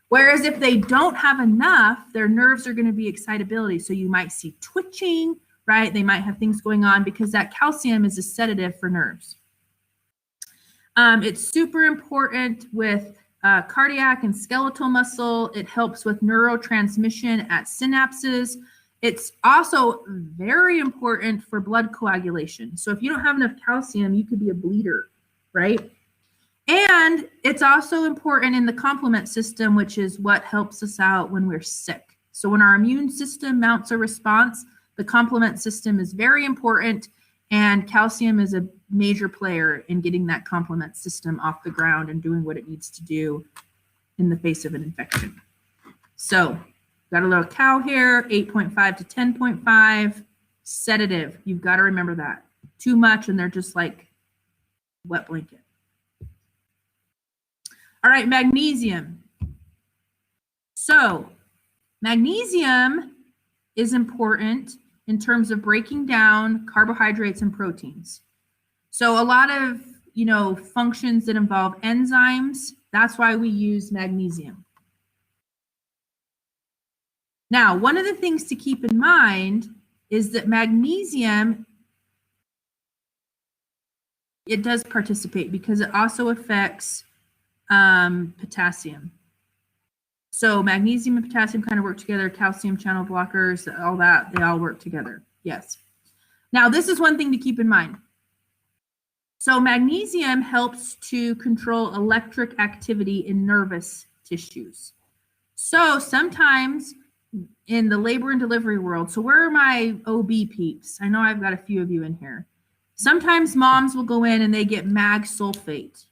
Whereas if they don't have enough, their nerves are going to be excitability. So you might see twitching, right? They might have things going on because that calcium is a sedative for nerves. It's super important with cardiac and skeletal muscle. It helps with neurotransmission at synapses. It's also very important for blood coagulation. So if you don't have enough calcium, you could be a bleeder, right? And it's also important in the complement system, which is what helps us out when we're sick. So when our immune system mounts a response, the complement system is very important, and calcium is a major player in getting that complement system off the ground and doing what it needs to do in the face of an infection. So got a little cow here, 8.5 to 10.5, sedative. You've got to remember that. Too much and they're just like wet blanket. All right, magnesium. So magnesium is important in terms of breaking down carbohydrates and proteins. So a lot of, functions that involve enzymes, that's why we use magnesium. Now, one of the things to keep in mind is that magnesium, it does participate because it also affects potassium. So magnesium and potassium kind of work together, calcium channel blockers, all that, they all work together. Yes. Now, this is one thing to keep in mind. So magnesium helps to control electric activity in nervous tissues. So sometimes in the labor and delivery world, so where are my OB peeps? I know I've got a few of you in here. Sometimes moms will go in and they get mag sulfate,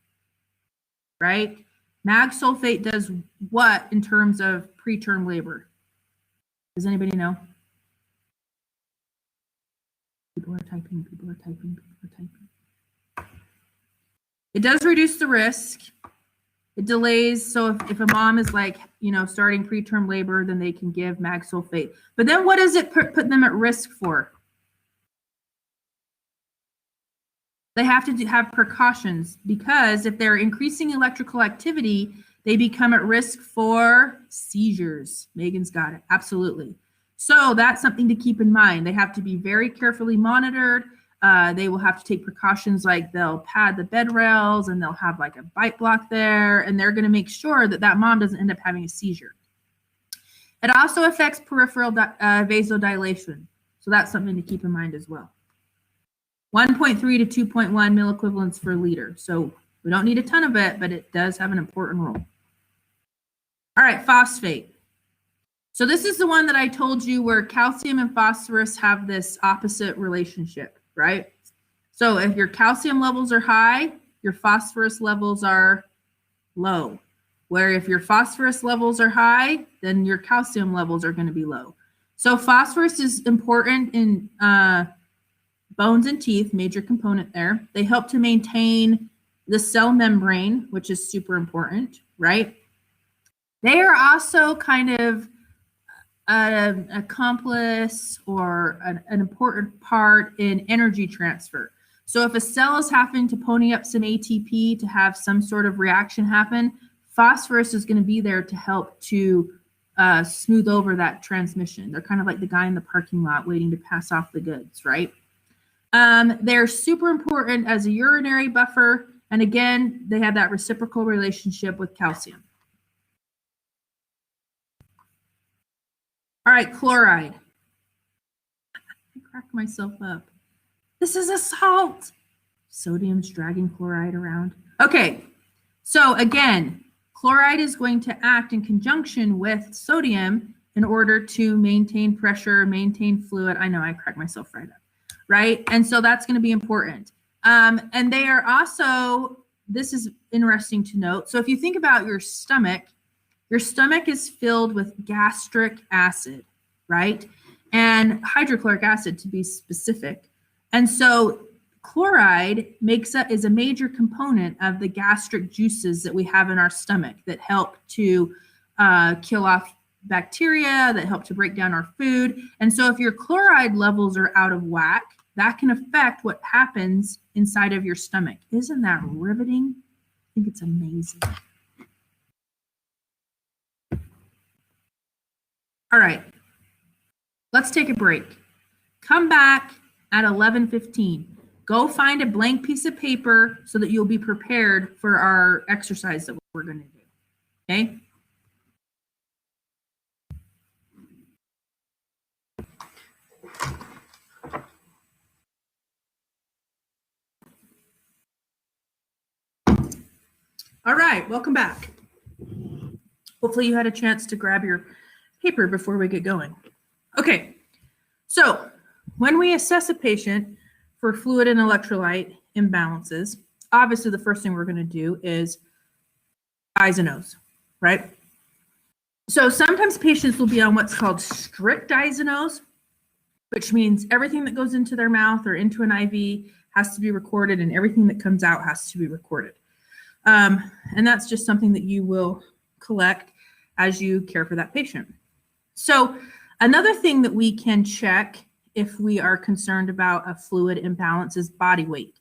right? Mag sulfate does what in terms of preterm labor? Does anybody know? People are typing. It does reduce the risk. It delays. So if a mom is like, starting preterm labor, then they can give mag sulfate. But then what does it put them at risk for? They have to have precautions because if they're increasing electrical activity, they become at risk for seizures. Megan's got it. Absolutely. So that's something to keep in mind. They have to be very carefully monitored. They will have to take precautions like they'll pad the bed rails and they'll have like a bite block there. And they're going to make sure that that mom doesn't end up having a seizure. It also affects peripheral vasodilation. So that's something to keep in mind as well. 1.3 to 2.1 milliequivalents per liter. So we don't need a ton of it, but it does have an important role. All right, phosphate. So this is the one that I told you where calcium and phosphorus have this opposite relationship, right? So if your calcium levels are high, your phosphorus levels are low. Where if your phosphorus levels are high, then your calcium levels are going to be low. So phosphorus is important in bones and teeth, major component there. They help to maintain the cell membrane, which is super important, right? They are also kind of an accomplice or an important part in energy transfer. So if a cell is having to pony up some ATP to have some sort of reaction happen, phosphorus is going to be there to help to smooth over that transmission. They're kind of like the guy in the parking lot waiting to pass off the goods, right? They're super important as a urinary buffer. And again, they have that reciprocal relationship with calcium. All right, chloride. I cracked myself up. This is a salt. Sodium's dragging chloride around. Okay, so again, chloride is going to act in conjunction with sodium in order to maintain pressure, maintain fluid. I know I cracked myself right up, right? And so that's going to be important. And they are also, this is interesting to note. So if you think about your stomach is filled with gastric acid, right? And hydrochloric acid to be specific. And so chloride is a major component of the gastric juices that we have in our stomach that help to kill off bacteria, that help to break down our food. And so if your chloride levels are out of whack, that can affect what happens inside of your stomach. Isn't that riveting? I think it's amazing. All right, let's take a break. Come back at 11:15. Go find a blank piece of paper so that you'll be prepared for our exercise that we're going to do, okay? All right, welcome back. Hopefully you had a chance to grab your paper before we get going. Okay, so when we assess a patient for fluid and electrolyte imbalances, obviously the first thing we're going to do is eyes and nose, right? So sometimes patients will be on what's called strict isonos, which means everything that goes into their mouth or into an IV has to be recorded and everything that comes out has to be recorded. And that's just something that you will collect as you care for that patient. So another thing that we can check if we are concerned about a fluid imbalance is body weight.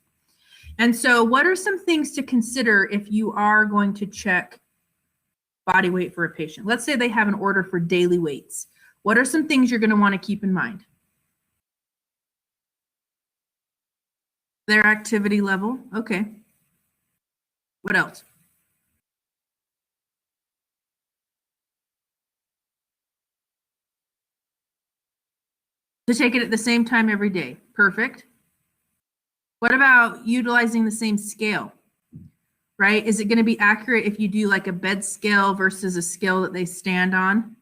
And so what are some things to consider if you are going to check body weight for a patient? Let's say they have an order for daily weights. What are some things you're going to want to keep in mind? Their activity level. Okay. What else? To take it at the same time every day. Perfect. What about utilizing the same scale? Right? Is it going to be accurate if you do like a bed scale versus a scale that they stand on?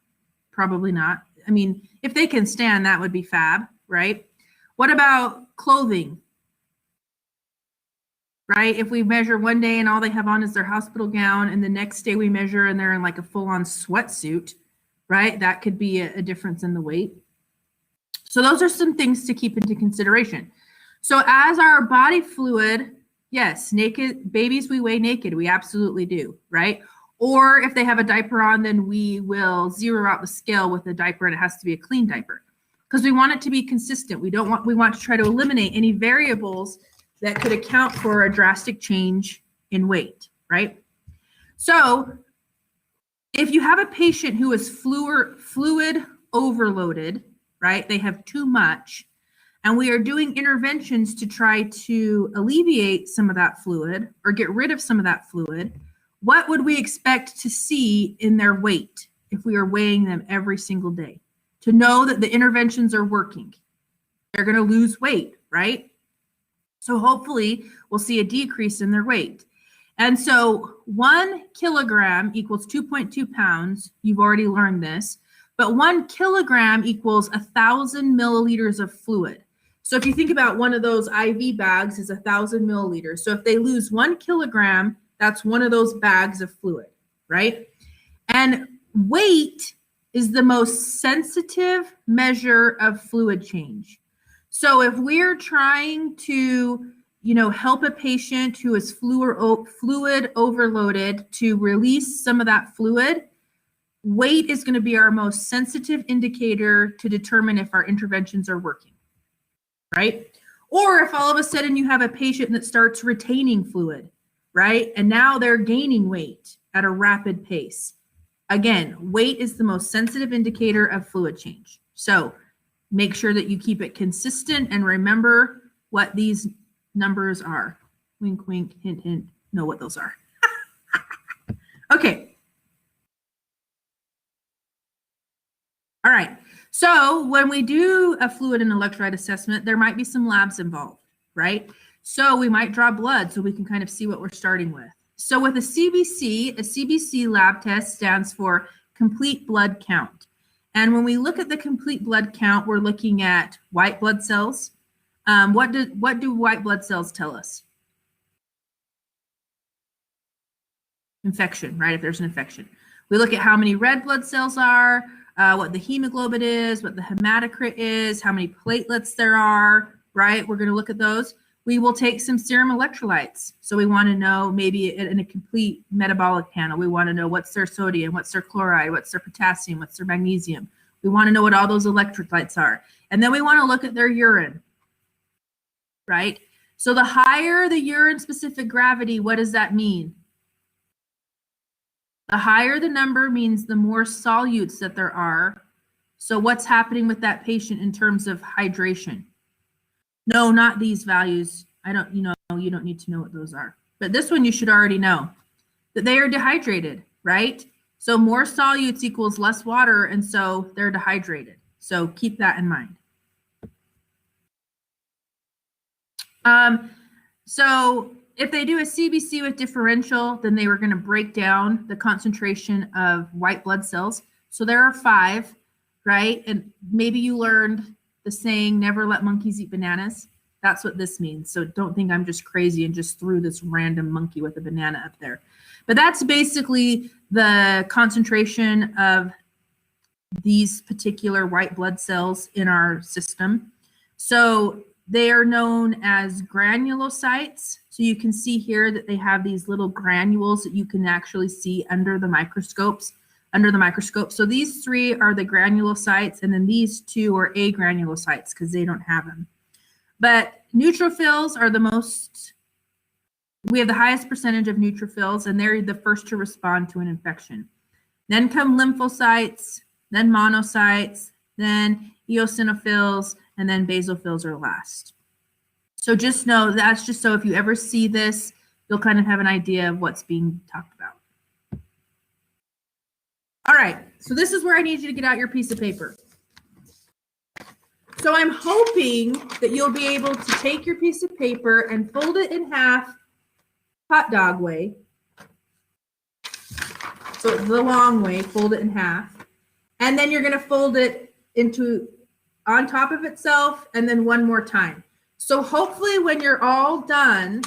Probably not. I mean, if they can stand, that would be fab, right? What about clothing? Right? If we measure one day and all they have on is their hospital gown, and the next day we measure and they're in like a full-on sweatsuit, right? That could be a difference in the weight. So those are some things to keep into consideration. So as our body fluid, yes, naked babies, we weigh naked. We absolutely do, right? Or if they have a diaper on, then we will zero out the scale with the diaper, and it has to be a clean diaper because we want it to be consistent. We want to try to eliminate any variables that could account for a drastic change in weight, right? So if you have a patient who is fluid overloaded, right? They have too much, and we are doing interventions to try to alleviate some of that fluid or get rid of some of that fluid. What would we expect to see in their weight if we are weighing them every single day to know that the interventions are working? They're going to lose weight, right? So hopefully we'll see a decrease in their weight. And so 1 kilogram equals 2.2 pounds. You've already learned this, but 1 kilogram equals 1,000 milliliters of fluid. So if you think about one of those IV bags is 1,000 milliliters. So if they lose 1 kilogram, that's one of those bags of fluid, right? And weight is the most sensitive measure of fluid change. So if we're trying to, help a patient who is fluid overloaded to release some of that fluid, weight is going to be our most sensitive indicator to determine if our interventions are working, right? Or if all of a sudden you have a patient that starts retaining fluid, right? And now they're gaining weight at a rapid pace. Again, weight is the most sensitive indicator of fluid change. So make sure that you keep it consistent and remember what these numbers are. Wink, wink, hint, hint, know what those are. Okay. All right. So when we do a fluid and electrolyte assessment, there might be some labs involved, right? So we might draw blood so we can kind of see what we're starting with. So with a CBC lab test stands for complete blood count. And when we look at the complete blood count, we're looking at white blood cells. What do white blood cells tell us? Infection, right? If there's an infection. We look at how many red blood cells are, what the hemoglobin is, what the hematocrit is, how many platelets there are, right? We're going to look at those. We will take some serum electrolytes. So we want to know, maybe in a complete metabolic panel, we want to know what's their sodium, what's their chloride, what's their potassium, what's their magnesium. We want to know what all those electrolytes are. And then we want to look at their urine, right? So the higher the urine specific gravity, what does that mean? The higher the number means the more solutes that there are. So what's happening with that patient in terms of hydration? No, not these values. You don't need to know what those are. But this one you should already know, that they are dehydrated, right? So more solutes equals less water, and so they're dehydrated. So keep that in mind. So if they do a CBC with differential, then they were going to break down the concentration of white blood cells. So there are 5, right? And maybe you learned the saying, never let monkeys eat bananas. That's what this means. So don't think I'm just crazy and just threw this random monkey with a banana up there. But that's basically the concentration of these particular white blood cells in our system. So they are known as granulocytes. So you can see here that they have these little granules that you can actually see under the microscopes. So these 3 are the granulocytes, and then these 2 are agranulocytes because they don't have them. But neutrophils are we have the highest percentage of neutrophils, and they're the first to respond to an infection. Then come lymphocytes, then monocytes, then eosinophils, and then basophils are last. So just know that's just so if you ever see this, you'll kind of have an idea of what's being talked about. All right, so this is where I need you to get out your piece of paper. So I'm hoping that you'll be able to take your piece of paper and fold it in half, hot dog way. So the long way, fold it in half. And then you're going to fold it on top of itself, and then one more time. So hopefully when you're all done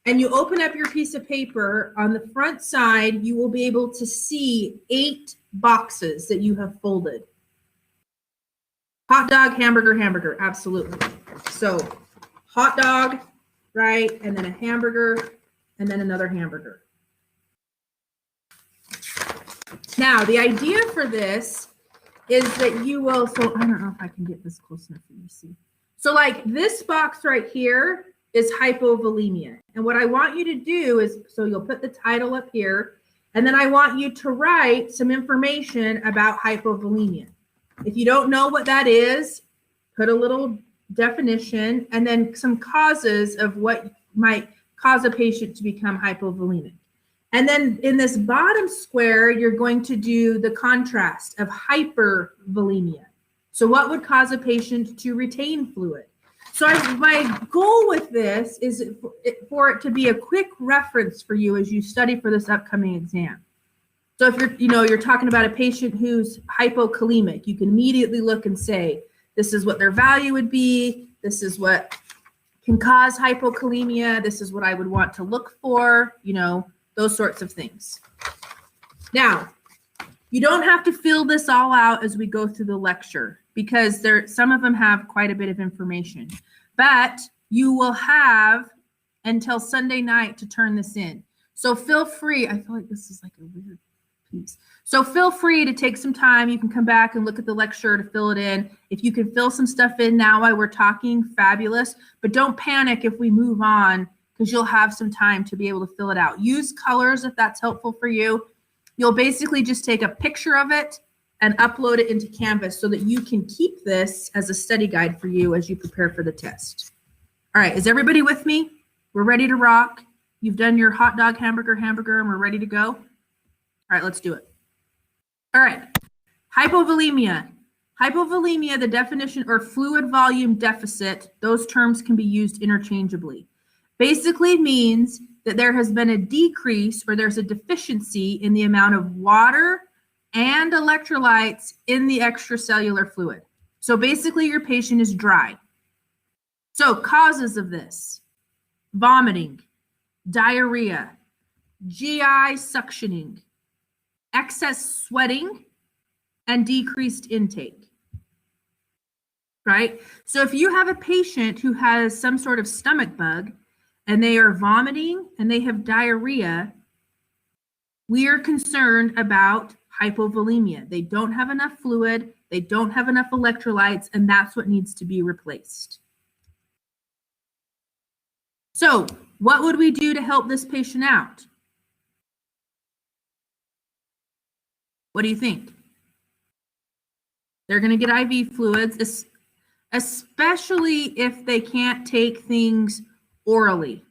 and you open up your piece of paper, on the front side, you will be able to see 8 boxes that you have folded. Hot dog, hamburger, hamburger, absolutely. So hot dog, right? And then a hamburger, and then another hamburger. Now, the idea for this is that you will, so I don't know if I can get this close enough for you to see. So like this box right here is hypovolemia. And what I want you to do is, so you'll put the title up here, and then I want you to write some information about hypovolemia. If you don't know what that is, put a little definition and then some causes of what might cause a patient to become hypovolemic. And then in this bottom square, you're going to do the contrast of hypervolemia. So what would cause a patient to retain fluid? So my goal with this is for it to be a quick reference for you as you study for this upcoming exam. So if you're talking about a patient who's hypokalemic, you can immediately look and say, this is what their value would be. This is what can cause hypokalemia. This is what I would want to look for, those sorts of things. Now, you don't have to fill this all out as we go through the lecture because some of them have quite a bit of information, but you will have until Sunday night to turn this in. So feel free. I feel like this is like a weird piece. So feel free to take some time. You can come back and look at the lecture to fill it in. If you can fill some stuff in now while we're talking, fabulous. But don't panic if we move on because you'll have some time to be able to fill it out. Use colors if that's helpful for you. You'll basically just take a picture of it and upload it into Canvas so that you can keep this as a study guide for you as you prepare for the test. All right, is everybody with me? We're ready to rock. You've done your hot dog, hamburger, and we're ready to go. All right, let's do it. All right, hypovolemia. Hypovolemia, the definition, or fluid volume deficit, those terms can be used interchangeably. Basically means that there has been a decrease or there's a deficiency in the amount of water and electrolytes in the extracellular fluid. So basically your patient is dry. So causes of this: vomiting, diarrhea, GI suctioning, excess sweating, and decreased intake. Right? So if you have a patient who has some sort of stomach bug and they are vomiting and they have diarrhea, we are concerned about hypovolemia. They don't have enough fluid, they don't have enough electrolytes, and that's what needs to be replaced. So what would we do to help this patient out? What do you think? They're going to get IV fluids, especially if they can't take things orally.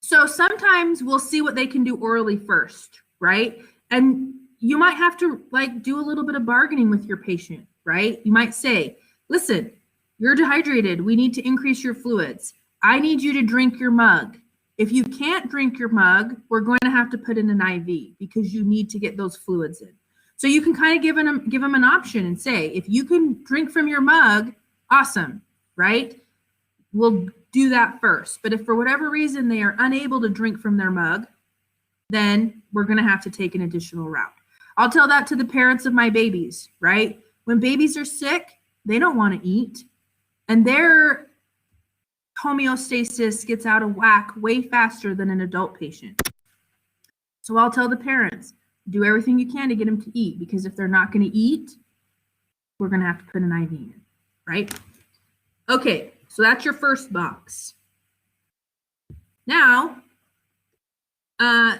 So sometimes we'll see what they can do orally first, right? And you might have to do a little bit of bargaining with your patient, right? You might say, listen, you're dehydrated. We need to increase your fluids. I need you to drink your mug. If you can't drink your mug, we're going to have to put in an IV because you need to get those fluids in. So you can kind of give them an option and say, if you can drink from your mug, awesome, right? We'll do that first. But if for whatever reason they are unable to drink from their mug, then we're going to have to take an additional route. I'll tell that to the parents of my babies, right? When babies are sick, they don't want to eat, and their homeostasis gets out of whack way faster than an adult patient. So I'll tell the parents, do everything you can to get them to eat, because if they're not going to eat, we're going to have to put an IV in, right? Okay, so that's your first box. Now,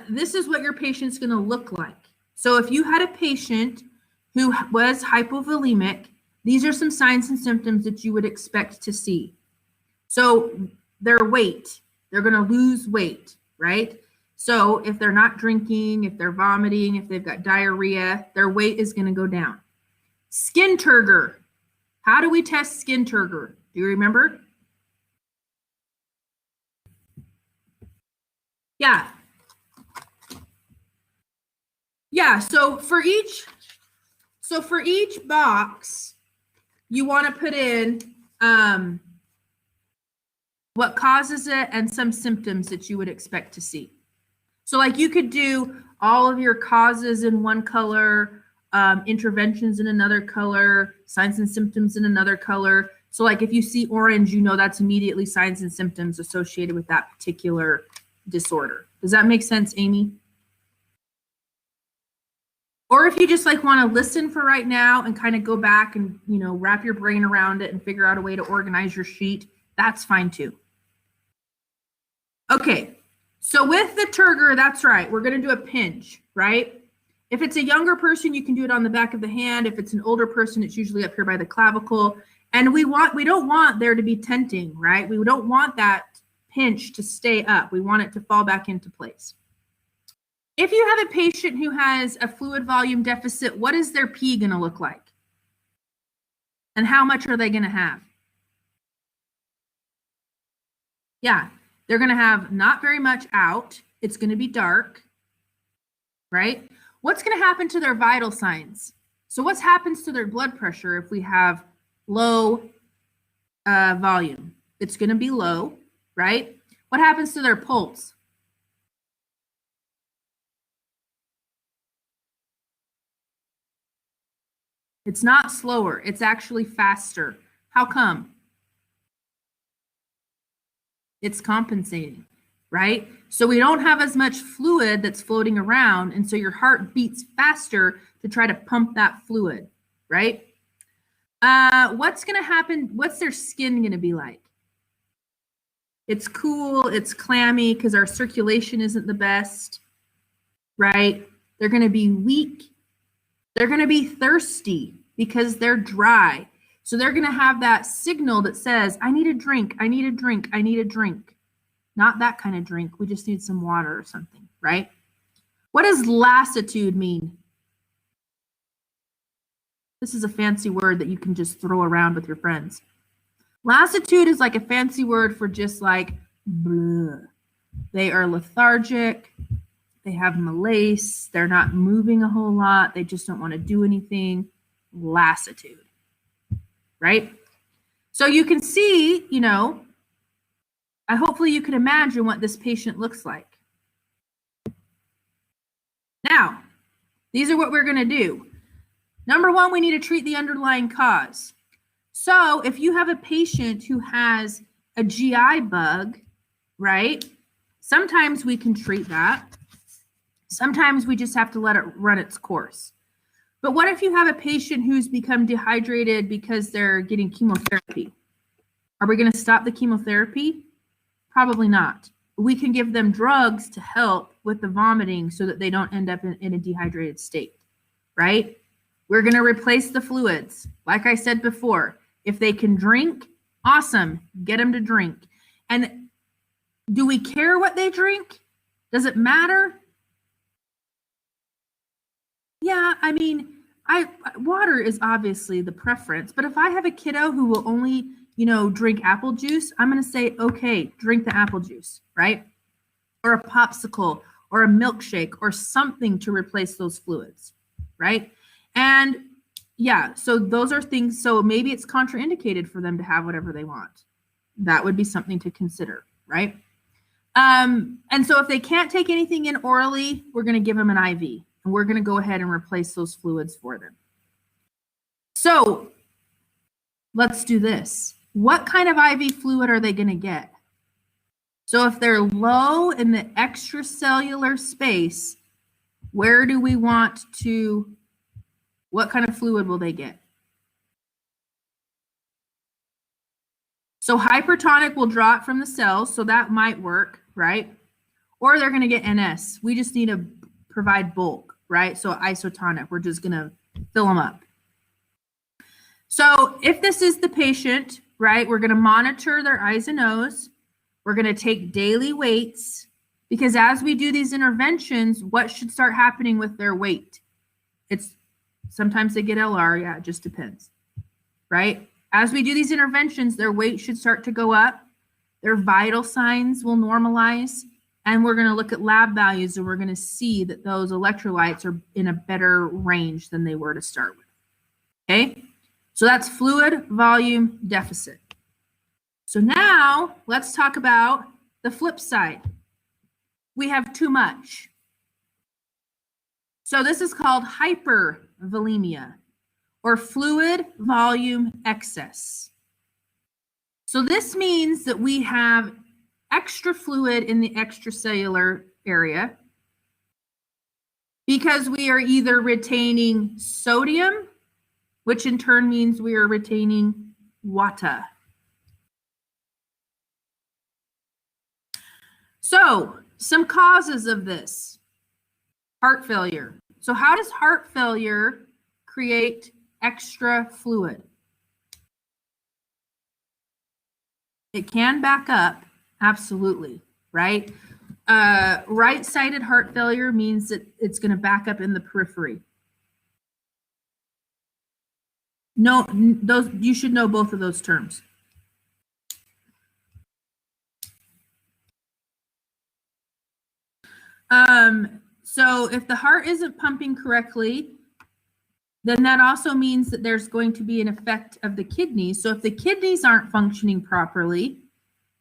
this is what your patient's going to look like. So if you had a patient who was hypovolemic, these are some signs and symptoms that you would expect to see. So their weight, they're going to lose weight, right? So if they're not drinking, if they're vomiting, if they've got diarrhea, their weight is going to go down. Skin turgor. How do we test skin turgor? Do you remember? Yeah. Yeah, so for each box, you want to put in what causes it and some symptoms that you would expect to see. So you could do all of your causes in one color, interventions in another color, signs and symptoms in another color. So if you see orange, you know that's immediately signs and symptoms associated with that particular disorder. Does that make sense, Amy? Or if you just want to listen for right now and kind of go back and, wrap your brain around it and figure out a way to organize your sheet, that's fine too. Okay, so with the turgor, that's right. We're going to do a pinch, right? If it's a younger person, you can do it on the back of the hand. If it's an older person, it's usually up here by the clavicle. And we don't want there to be tenting, right? We don't want that pinch to stay up. We want it to fall back into place. If you have a patient who has a fluid volume deficit, what is their pee going to look like? And how much are they going to have? Yeah, they're going to have not very much out. It's going to be dark, right? What's going to happen to their vital signs? So what happens to their blood pressure if we have low volume? It's going to be low, right? What happens to their pulse? It's not slower, it's actually faster. How come? It's compensating, right? So we don't have as much fluid that's floating around, and so your heart beats faster to try to pump that fluid, right? What's going to happen? What's their skin going to be like? It's cool, it's clammy because our circulation isn't the best, right? They're going to be weak. They're going to be thirsty because they're dry. So they're going to have that signal that says, I need a drink, I need a drink, I need a drink. Not that kind of drink. We just need some water or something, right? What does lassitude mean? This is a fancy word that you can just throw around with your friends. Lassitude is a fancy word for just bleh. They are lethargic. they have malaise, they're not moving a whole lot, they just don't want to do anything, lassitude, right? So you can see, hopefully you can imagine what this patient looks like. Now, these are what we're going to do. Number one, we need to treat the underlying cause. So if you have a patient who has a GI bug, right? Sometimes we can treat that. Sometimes we just have to let it run its course. But what if you have a patient who's become dehydrated because they're getting chemotherapy? Are we going to stop the chemotherapy? Probably not. We can give them drugs to help with the vomiting so that they don't end up in a dehydrated state, right? We're going to replace the fluids. Like I said before, if they can drink, awesome, get them to drink. And do we care what they drink? Does it matter? Yeah, I mean, water is obviously the preference, but if I have a kiddo who will only, drink apple juice, I'm going to say, okay, drink the apple juice, right? Or a popsicle or a milkshake or something to replace those fluids, right? And yeah, so those are things. So maybe it's contraindicated for them to have whatever they want. That would be something to consider, right? And so if they can't take anything in orally, we're going to give them an IV, and we're going to go ahead and replace those fluids for them. So let's do this. What kind of IV fluid are they going to get? So if they're low in the extracellular space, where do we want to, what kind of fluid will they get? So hypertonic will draw it from the cells, so that might work, right? Or they're going to get NS. We just need to provide bulk, right? So isotonic, we're just going to fill them up. So if this is the patient, right, we're going to monitor their eyes and nose. We're going to take daily weights, because as we do these interventions, what should start happening with their weight? It's sometimes they get LR. Yeah, it just depends, right? As we do these interventions, their weight should start to go up. Their vital signs will normalize. And we're going to look at lab values, and we're going to see that those electrolytes are in a better range than they were to start with. Okay? So that's fluid volume deficit. So now let's talk about the flip side. We have too much. So this is called hypervolemia, or fluid volume excess. So this means that we have extra fluid in the extracellular area because we are either retaining sodium, which in turn means we are retaining water. So some causes of this: heart failure. So how does heart failure create extra fluid? It can back up, absolutely, right? Right-sided heart failure means that it's going to back up in the periphery. No, those, you should know both of those terms. So if the heart isn't pumping correctly, then that also means that there's going to be an effect of the kidneys. So if the kidneys aren't functioning properly,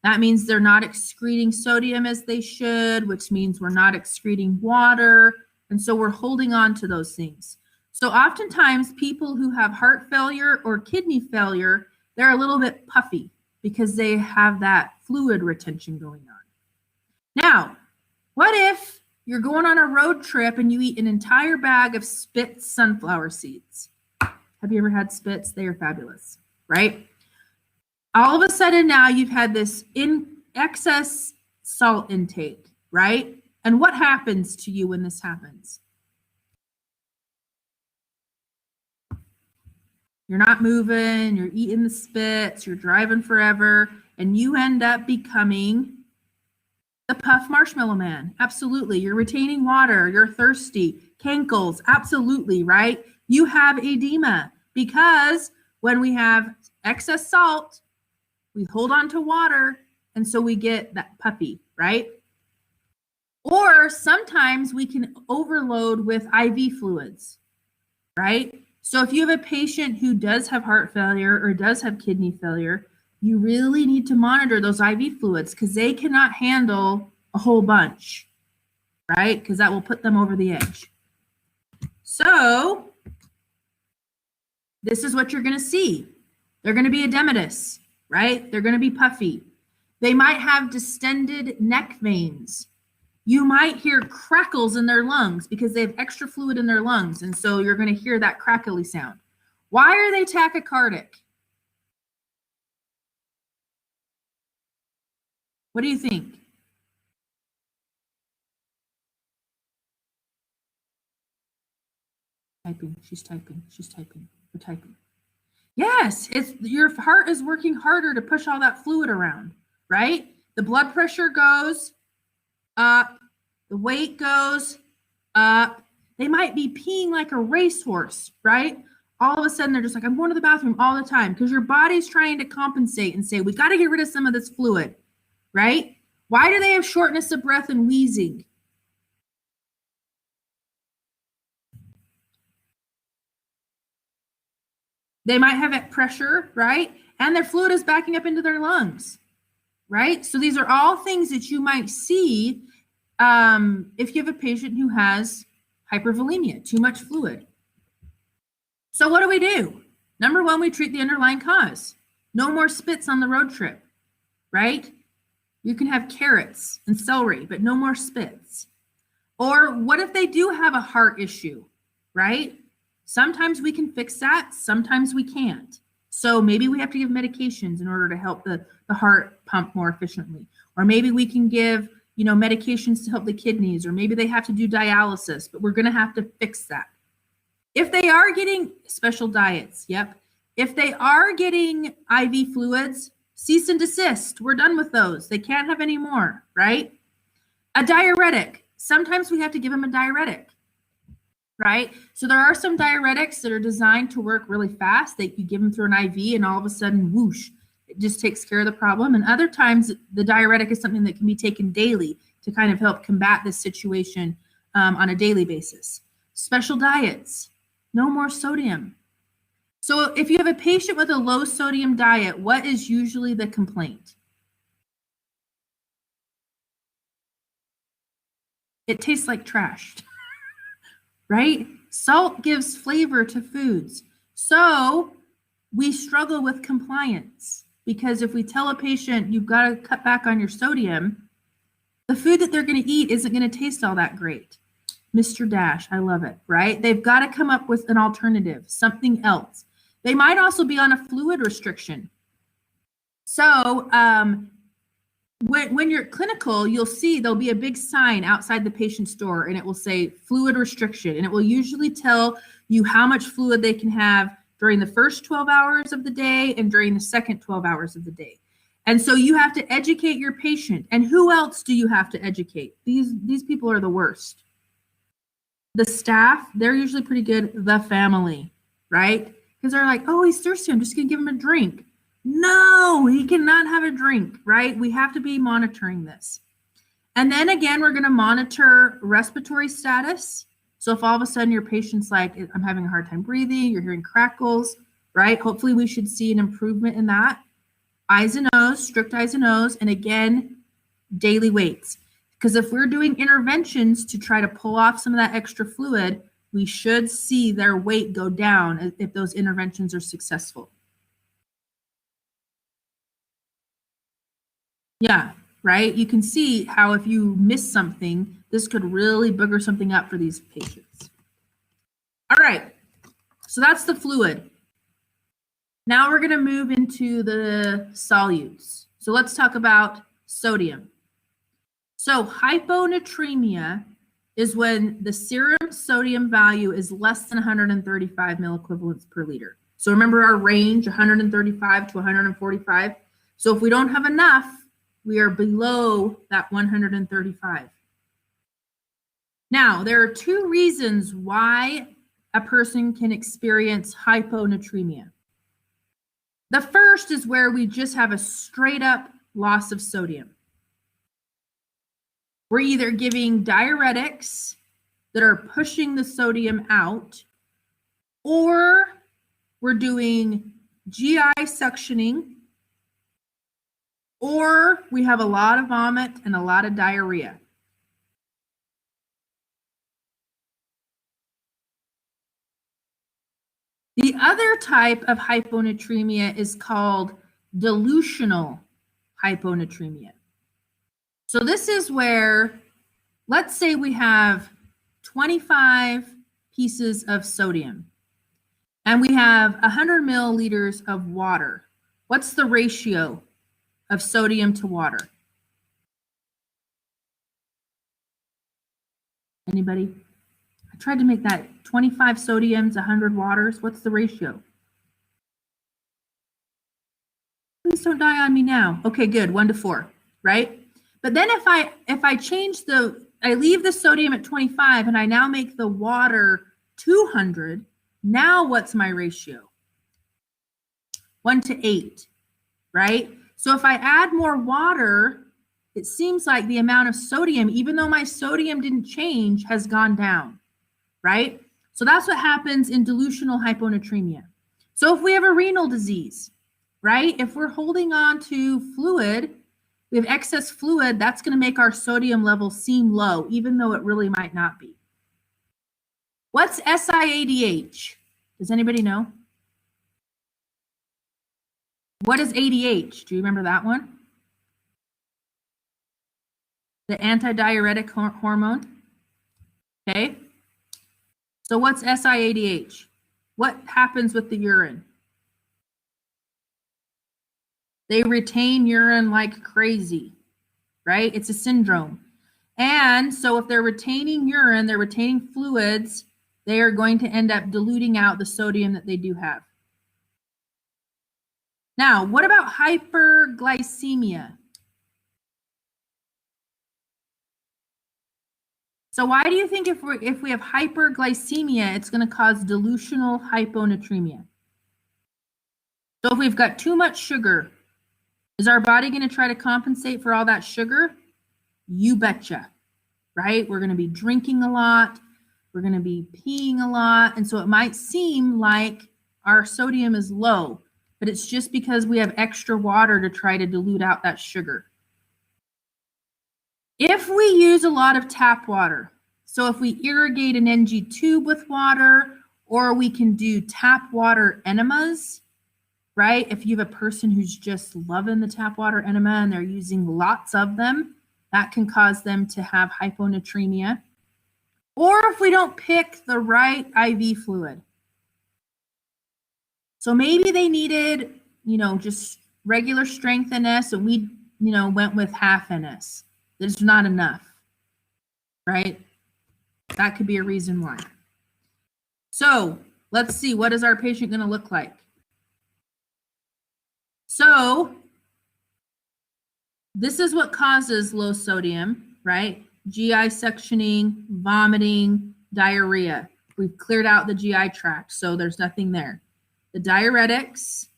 that means they're not excreting sodium as they should, which means we're not excreting water. And so we're holding on to those things. So oftentimes people who have heart failure or kidney failure, they're a little bit puffy because they have that fluid retention going on. Now, what if you're going on a road trip and you eat an entire bag of Spitz sunflower seeds? Have you ever had Spitz? They are fabulous, right? All of a sudden now you've had this excess salt intake, right? And what happens to you when this happens? You're not moving, you're eating the Spitz, you're driving forever, and you end up becoming the puff marshmallow man. Absolutely. You're retaining water, you're thirsty, cankles, absolutely, right? You have edema because when we have excess salt, we hold on to water, and so we get that puffy, right? Or sometimes we can overload with IV fluids, right? So if you have a patient who does have heart failure or does have kidney failure, you really need to monitor those IV fluids because they cannot handle a whole bunch, right? Because that will put them over the edge. So this is what you're going to see. They're going to be edematous, right? They're going to be puffy. They might have distended neck veins. You might hear crackles in their lungs because they have extra fluid in their lungs. And so you're going to hear that crackly sound. Why are they tachycardic? What do you think? Typing, she's typing, she's typing, we're typing. Yes, it's your heart is working harder to push all that fluid around, right? The blood pressure goes up, the weight goes up. They might be peeing like a racehorse, right? All of a sudden, they're just like, I'm going to the bathroom all the time because your body's trying to compensate and say, we got to get rid of some of this fluid, right? Why do they have shortness of breath and wheezing? They might have pressure, right? And their fluid is backing up into their lungs, right? So these are all things that you might see if you have a patient who has hypervolemia, too much fluid. So what do? Number one, we treat the underlying cause. No more spits on the road trip, right? You can have carrots and celery, but no more spits. Or what if they do have a heart issue, right? Sometimes we can fix that, sometimes we can't. So maybe we have to give medications in order to help the heart pump more efficiently. Or maybe we can give, medications to help the kidneys, or maybe they have to do dialysis, but we're going to have to fix that. If they are getting special diets, yep. If they are getting IV fluids, cease and desist. We're done with those. They can't have any more, right? A diuretic. Sometimes we have to give them a diuretic, right? So there are some diuretics that are designed to work really fast. You give them through an IV and all of a sudden, whoosh, it just takes care of the problem. And other times the diuretic is something that can be taken daily to kind of help combat this situation on a daily basis. Special diets, no more sodium. So if you have a patient with a low sodium diet, what is usually the complaint? It tastes like trash, right? Salt gives flavor to foods. So we struggle with compliance because if we tell a patient you've got to cut back on your sodium, the food that they're going to eat isn't going to taste all that great. Mr. Dash, I love it, right? They've got to come up with an alternative, something else. They might also be on a fluid restriction. So when you're clinical, you'll see there'll be a big sign outside the patient's door and it will say fluid restriction. And it will usually tell you how much fluid they can have during the first 12 hours of the day and during the second 12 hours of the day. And so you have to educate your patient. And who else do you have to educate? These people are the worst. The staff, they're usually pretty good. The family, right? Because they're like, oh, he's thirsty. I'm just going to give him a drink. No, he cannot have a drink, right? We have to be monitoring this. And then again, we're going to monitor respiratory status. So if all of a sudden your patient's like, I'm having a hard time breathing, you're hearing crackles, right? Hopefully we should see an improvement in that. Eyes and nose, strict eyes and nose, and again, daily weights. Because if we're doing interventions to try to pull off some of that extra fluid, we should see their weight go down if those interventions are successful. Yeah, right? You can see how if you miss something, this could really booger something up for these patients. All right, so that's the fluid. Now we're going to move into the solutes. So let's talk about sodium. So hyponatremia is when the serum sodium value is less than 135 milliequivalents per liter. So remember our range, 135 to 145. So if we don't have enough, we are below that 135. Now, there are two reasons why a person can experience hyponatremia. The first is where we just have a straight up loss of sodium. We're either giving diuretics that are pushing the sodium out, or we're doing GI suctioning, or we have a lot of vomit and a lot of diarrhea. The other type of hyponatremia is called dilutional hyponatremia. So this is where, let's say we have 25 pieces of sodium and we have 100 milliliters of water. What's the ratio of sodium to water? Anybody? I tried to make that 25 sodiums, 100 waters. What's the ratio? Please don't die on me now. Okay, good, 1 to 4, right? But then if I change I leave the sodium at 25 and I now make the water 200, now what's my ratio? 1 to 8, right? So if I add more water, it seems like the amount of sodium, even though my sodium didn't change, has gone down, right? So that's what happens in dilutional hyponatremia. So if we have a renal disease, right? If we're holding on to fluid, we have excess fluid, that's going to make our sodium level seem low, even though it really might not be. What's SIADH? Does anybody know? What is ADH? Do you remember that one? The antidiuretic hormone. Okay. So what's SIADH? What happens with the urine? They retain urine like crazy, right? It's a syndrome. And so if they're retaining urine, they're retaining fluids, they are going to end up diluting out the sodium that they do have. Now, what about hyperglycemia? So why do you think if we have hyperglycemia, it's going to cause dilutional hyponatremia? So if we've got too much sugar, is our body going to try to compensate for all that sugar? You betcha, right? We're going to be drinking a lot. We're going to be peeing a lot. And so it might seem like our sodium is low, but it's just because we have extra water to try to dilute out that sugar. If we use a lot of tap water, so if we irrigate an NG tube with water, or we can do tap water enemas, right? If you have a person who's just loving the tap water enema and they're using lots of them, that can cause them to have hyponatremia. Or if we don't pick the right IV fluid. So maybe they needed, just regular strength NS, and we, went with half NS. There's not enough, right? That could be a reason why. So let's see, what is our patient going to look like? So this is what causes low sodium, right? GI suctioning, vomiting, diarrhea. We've cleared out the GI tract, so there's nothing there. The diuretics,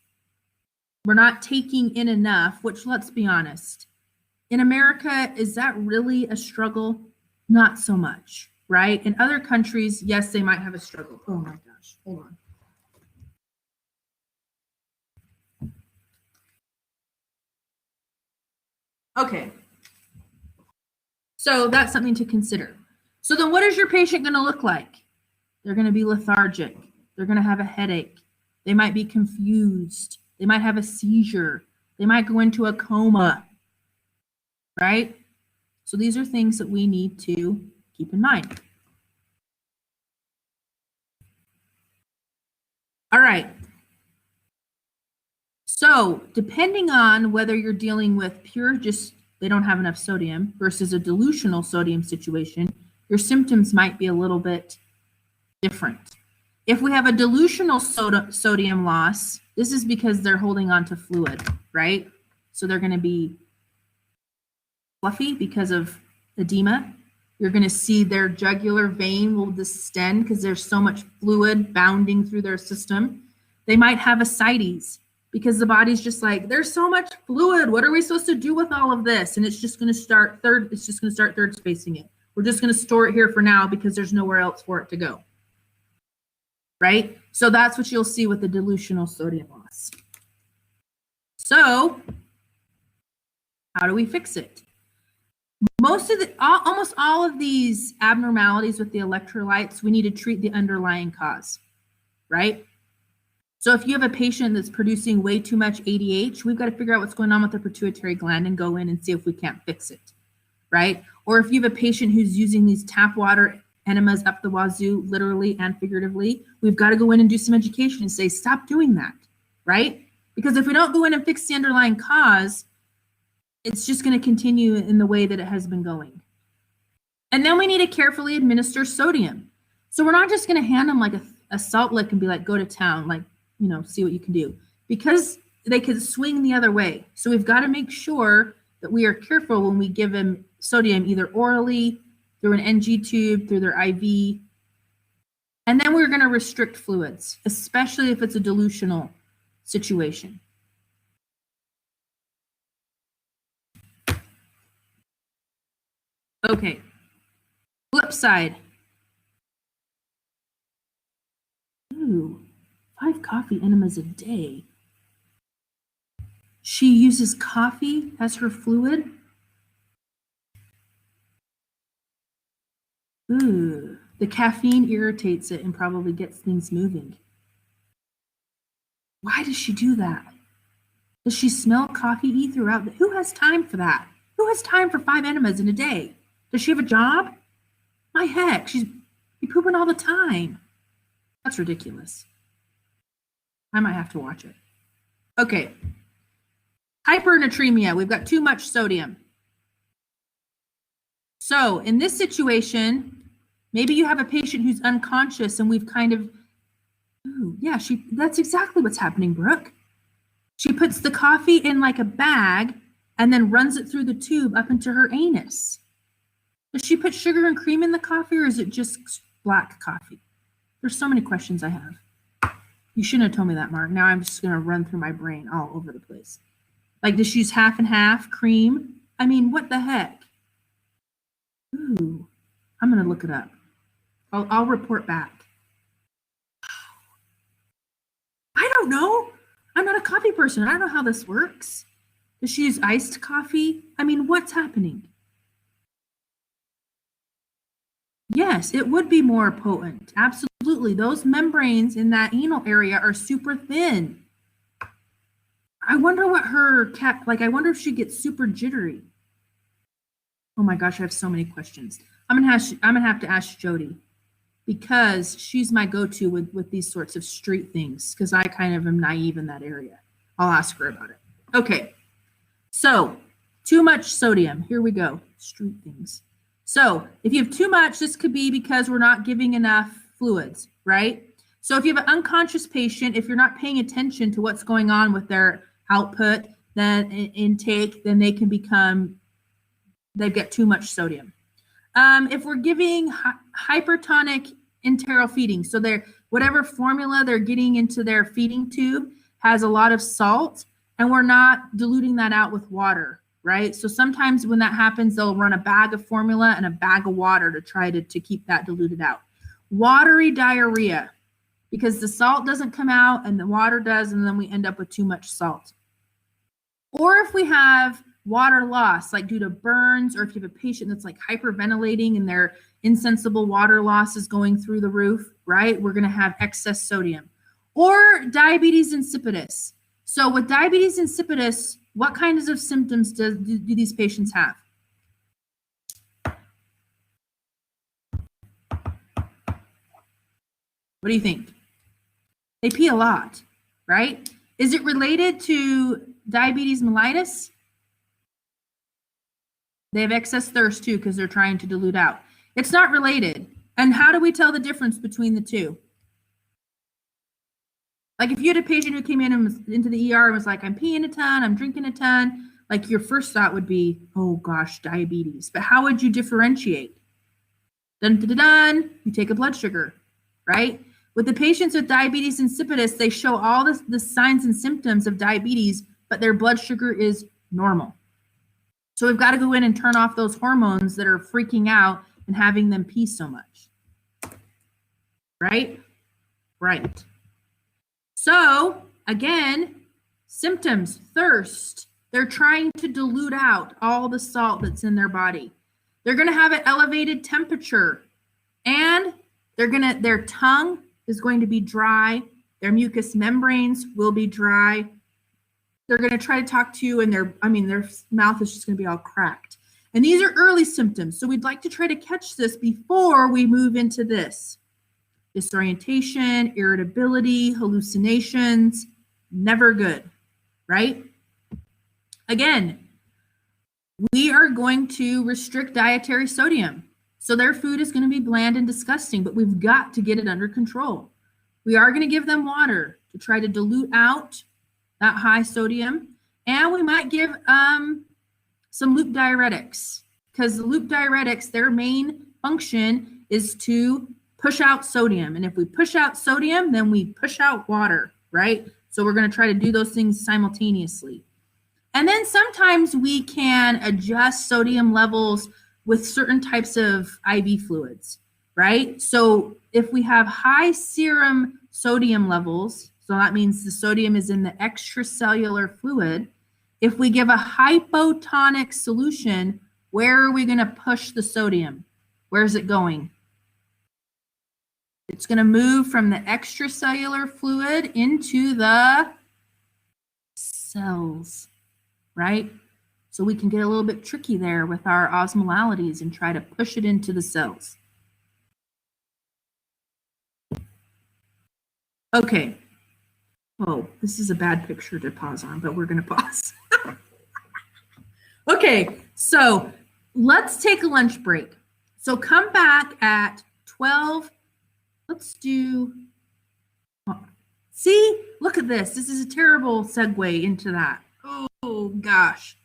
we're not taking in enough, which, let's be honest, in America, is that really a struggle? Not so much, right? In other countries, yes, they might have a struggle. Oh my gosh, hold on. Okay, so that's something to consider. So then what is your patient going to look like? They're going to be lethargic. They're going to have a headache. They might be confused. They might have a seizure. They might go into a coma, right? So these are things that we need to keep in mind. All right. So depending on whether you're dealing with pure, just they don't have enough sodium versus a dilutional sodium situation, your symptoms might be a little bit different. If we have a dilutional sodium loss, this is because they're holding on to fluid, right? So they're going to be fluffy because of edema. You're going to see their jugular vein will distend because there's so much fluid bounding through their system. They might have ascites because the body's just like, there's so much fluid. What are we supposed to do with all of this? And it's just going to start third spacing it. We're just going to store it here for now because there's nowhere else for it to go. Right? So that's what you'll see with the dilutional sodium loss. So how do we fix it? Almost all of these abnormalities with the electrolytes, we need to treat the underlying cause, right? So if you have a patient that's producing way too much ADH, we've got to figure out what's going on with their pituitary gland and go in and see if we can't fix it, right? Or if you have a patient who's using these tap water enemas up the wazoo, literally and figuratively, we've got to go in and do some education and say, stop doing that, right? Because if we don't go in and fix the underlying cause, it's just going to continue in the way that it has been going. And then we need to carefully administer sodium. So we're not just going to hand them like a salt lick and be like, go to town, like, you know, see what you can do, because they could swing the other way. So we've got to make sure that we are careful when we give them sodium, either orally, through an NG tube, through their IV. And then we're going to restrict fluids, especially if it's a dilutional situation. Okay, flip side. Ooh, 5 coffee enemas a day. She uses coffee as her fluid? Ooh, the caffeine irritates it and probably gets things moving. Why does she do that? Does she smell coffee throughout? Who has time for that? Who has time for 5 enemas in a day? Does she have a job? My heck, she's pooping all the time. That's ridiculous. I might have to watch it. Okay. Hypernatremia. We've got too much sodium. So in this situation, maybe you have a patient who's unconscious and we've kind of, ooh, yeah, that's exactly what's happening, Brooke. She puts the coffee in like a bag and then runs it through the tube up into her anus. Does she put sugar and cream in the coffee, or is it just black coffee? There's so many questions I have. You shouldn't have told me that, Mark. Now I'm just going to run through my brain all over the place. Like, does she use half and half cream? I mean, what the heck? Ooh, I'm going to look it up. I'll report back. I don't know. I'm not a coffee person. I don't know how this works. Does she use iced coffee? I mean, what's happening? Yes, it would be more potent. Absolutely. Those membranes in that anal area are super thin. I wonder what I wonder if she gets super jittery. Oh my gosh, I have so many questions. I'm gonna have to ask Jody, because she's my go-to with these sorts of street things, because I kind of am naive in that area. I'll ask her about it. Okay, so too much sodium. Here we go. Street things. So if you have too much, this could be because we're not giving enough fluids, right? So if you have an unconscious patient, if you're not paying attention to what's going on with their output, then intake, then they can they've got too much sodium. If we're giving hypertonic enteral feeding, so whatever formula they're getting into their feeding tube has a lot of salt, and we're not diluting that out with water, right? So sometimes when that happens, they'll run a bag of formula and a bag of water to try to keep that diluted out. Watery diarrhea, because the salt doesn't come out and the water does, and then we end up with too much salt. Or if we have water loss, like due to burns, or if you have a patient that's like hyperventilating and their insensible water loss is going through the roof, right? We're going to have excess sodium. Or diabetes insipidus. So with diabetes insipidus, what kinds of symptoms do these patients have? What do you think? They pee a lot, right? Is it related to diabetes mellitus? They have excess thirst too because they're trying to dilute out. It's not related. And how do we tell the difference between the two? Like if you had a patient who came in and was into the ER and was like, I'm peeing a ton, I'm drinking a ton, like your first thought would be, oh gosh, diabetes. But how would you differentiate? Dun, dun, dun, dun, you take a blood sugar, right? With the patients with diabetes insipidus, they show all the signs and symptoms of diabetes, but their blood sugar is normal. So we've got to go in and turn off those hormones that are freaking out and having them pee so much. Right? Right. So again, symptoms, thirst. They're trying to dilute out all the salt that's in their body. They're going to have an elevated temperature, and their tongue is going to be dry. Their mucous membranes will be dry. They're going to try to talk to you, and their mouth is just going to be all cracked. And these are early symptoms. So we'd like to try to catch this before we move into this. Disorientation, irritability, hallucinations, never good, right? Again, we are going to restrict dietary sodium. So their food is going to be bland and disgusting, but we've got to get it under control. We are going to give them water to try to dilute out that high sodium. And we might give some loop diuretics, because the loop diuretics, their main function is to push out sodium. And if we push out sodium, then we push out water, right? So we're going to try to do those things simultaneously. And then sometimes we can adjust sodium levels with certain types of IV fluids, right? So if we have high serum sodium levels, so that means the sodium is in the extracellular fluid. If we give a hypotonic solution, where are we going to push the sodium? Where's it going? It's going to move from the extracellular fluid into the cells, right? So we can get a little bit tricky there with our osmolalities and try to push it into the cells. Okay. Oh, this is a bad picture to pause on, but we're going to pause. Okay, so let's take a lunch break. So come back at 12. Let's do, see, look at this. This is a terrible segue into that. Oh, gosh.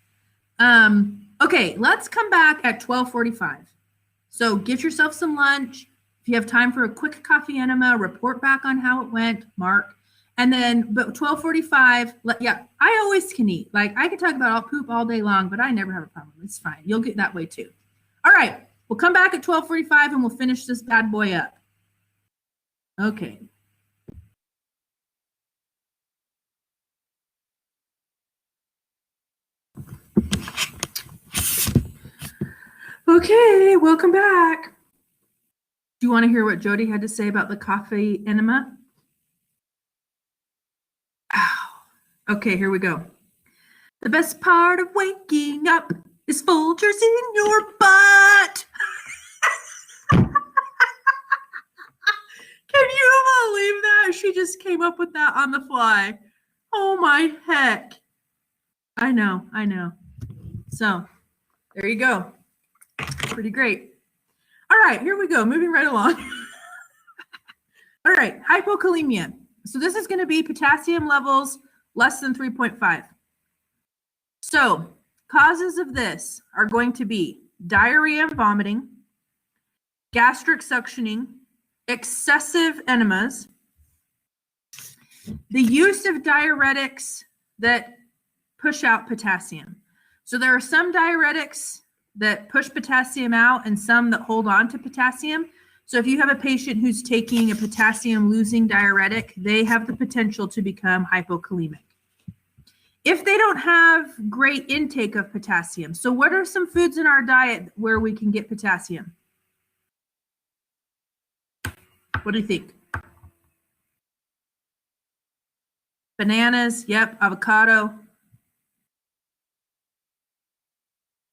Okay, let's come back at 12:45. So get yourself some lunch. If you have time for a quick coffee enema, report back on how it went, Mark. And then, but 12:45, yeah, I always can eat. Like, I can talk about all poop all day long, but I never have a problem. It's fine. You'll get that way too. All right, we'll come back at 12:45 and we'll finish this bad boy up. Okay. Okay, welcome back. Do you want to hear what Jody had to say about the coffee enema? Okay, here we go. The best part of waking up is Folgers in your butt. Can you believe that? She just came up with that on the fly. Oh my heck. I know. So there you go. Pretty great. All right, here we go. Moving right along. All right, hypokalemia. So this is going to be potassium levels less than 3.5. So causes of this are going to be diarrhea and vomiting, gastric suctioning, excessive enemas, the use of diuretics that push out potassium. So there are some diuretics that push potassium out and some that hold on to potassium. So if you have a patient who's taking a potassium losing diuretic, they have the potential to become hypokalemic. If they don't have great intake of potassium, so what are some foods in our diet where we can get potassium? What do you think? Bananas, yep, avocado.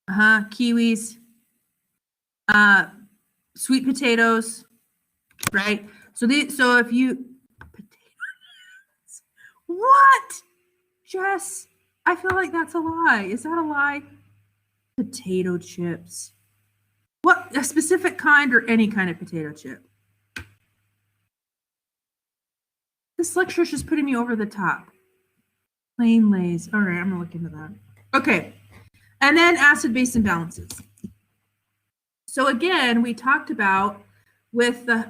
Kiwis. Sweet potatoes, right? So if you, potatoes, what? Jess, I feel like that's a lie. Is that a lie? Potato chips. What, a specific kind or any kind of potato chip? This lecture is just putting me over the top. Plain Lays. All right, I'm gonna look into that. Okay, and then acid-base imbalances. So again, we talked about with the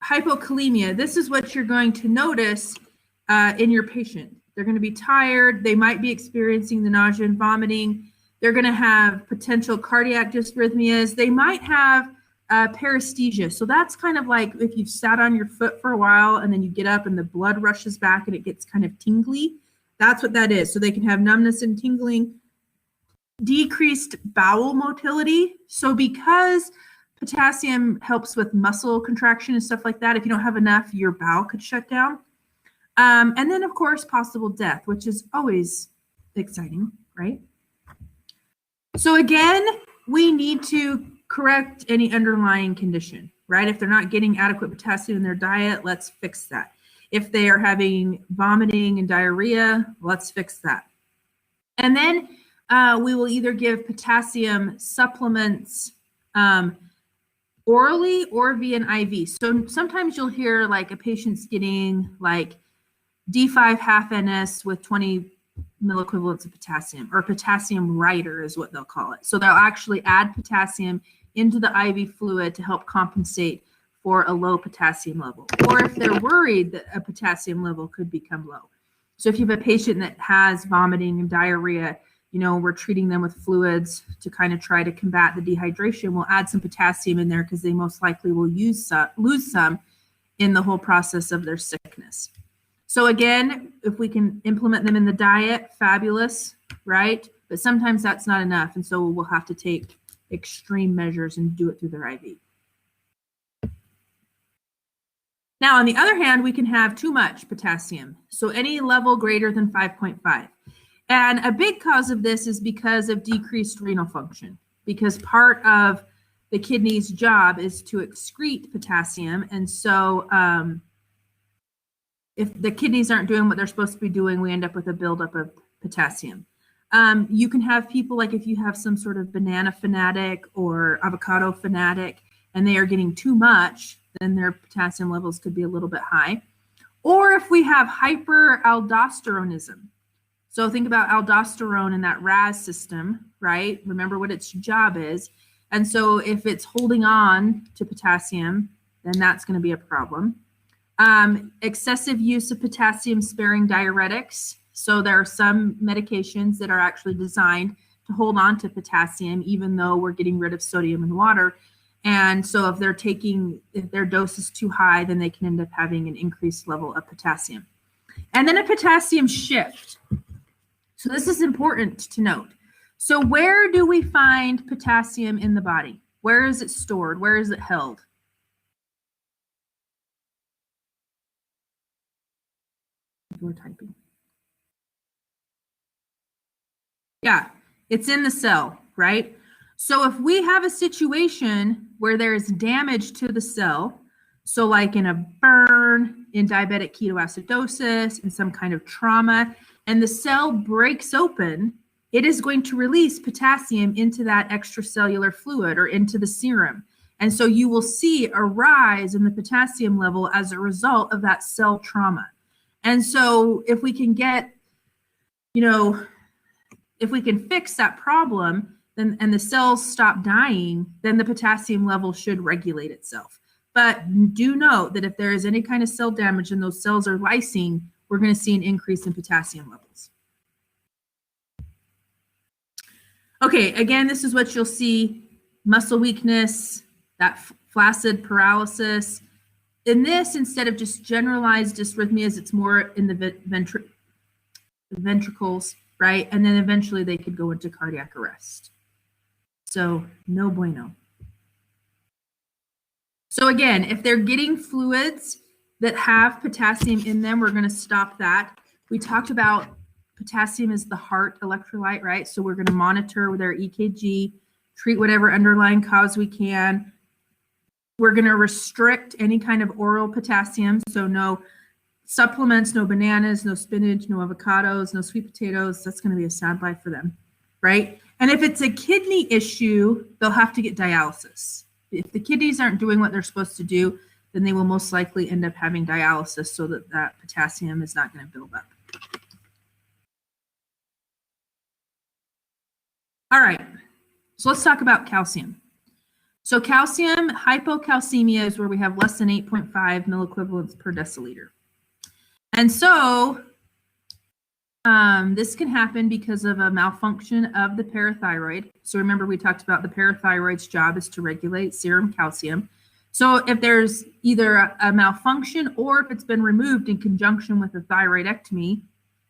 hypokalemia. This is what you're going to notice in your patient. They're going to be tired. They might be experiencing the nausea and vomiting. They're going to have potential cardiac dysrhythmias. They might have paresthesia. So that's kind of like if you've sat on your foot for a while and then you get up and the blood rushes back and it gets kind of tingly. That's what that is. So they can have numbness and tingling. Decreased bowel motility. So because potassium helps with muscle contraction and stuff like that, if you don't have enough, your bowel could shut down. And then, of course, possible death, which is always exciting, right? So again, we need to correct any underlying condition, right? If they're not getting adequate potassium in their diet, let's fix that. If they are having vomiting and diarrhea, let's fix that. And then we will either give potassium supplements orally or via an IV. So sometimes you'll hear like a patient's getting like D5 half NS with 20 milliequivalents of potassium, or potassium rider is what they'll call it. So they'll actually add potassium into the IV fluid to help compensate for a low potassium level, or if they're worried that a potassium level could become low. So if you have a patient that has vomiting and diarrhea, you know, we're treating them with fluids to kind of try to combat the dehydration. We'll add some potassium in there because they most likely will lose some in the whole process of their sickness. So again, if we can implement them in the diet, fabulous, right? But sometimes that's not enough. And so we'll have to take extreme measures and do it through their IV. Now, on the other hand, we can have too much potassium. So any level greater than 5.5. And a big cause of this is because of decreased renal function, because part of the kidney's job is to excrete potassium. And so if the kidneys aren't doing what they're supposed to be doing, we end up with a buildup of potassium. You can have people, like if you have some sort of banana fanatic or avocado fanatic, and they are getting too much, then their potassium levels could be a little bit high. Or if we have hyperaldosteronism. So think about aldosterone in that RAS system, right? Remember what its job is. And so if it's holding on to potassium, then that's going to be a problem. Excessive use of potassium-sparing diuretics. So there are some medications that are actually designed to hold on to potassium, even though we're getting rid of sodium in water. And so if their dose is too high, then they can end up having an increased level of potassium. And then a potassium shift. So this is important to note. So where do we find potassium in the body? Where is it stored? Where is it held? You're typing. Yeah, it's in the cell, right? So if we have a situation where there is damage to the cell, so like in a burn, in diabetic ketoacidosis, in some kind of trauma, and the cell breaks open, it is going to release potassium into that extracellular fluid or into the serum. And so you will see a rise in the potassium level as a result of that cell trauma. And so if we can get, if we can fix that problem, then and the cells stop dying, then the potassium level should regulate itself. But do note that if there is any kind of cell damage and those cells are lysing, we're going to see an increase in potassium levels. Okay, again, this is what you'll see: muscle weakness, that flaccid paralysis. In this, instead of just generalized dysrhythmias, it's more in the ventricles, right? And then eventually they could go into cardiac arrest. So no bueno. So again, if they're getting fluids that have potassium in them, we're going to stop that. We talked about potassium is the heart electrolyte, right? So we're going to monitor their EKG, treat whatever underlying cause we can. We're going to restrict any kind of oral potassium. So no supplements, no bananas, no spinach, no avocados, no sweet potatoes. That's going to be a sad life for them, right? And if it's a kidney issue, they'll have to get dialysis. If the kidneys aren't doing what they're supposed to do, then they will most likely end up having dialysis so that that potassium is not going to build up. All right, so let's talk about calcium. So calcium hypocalcemia is where we have less than 8.5 milliequivalents per deciliter. And so this can happen because of a malfunction of the parathyroid. So remember, we talked about the parathyroid's job is to regulate serum calcium. So if there's either a malfunction or if it's been removed in conjunction with a thyroidectomy,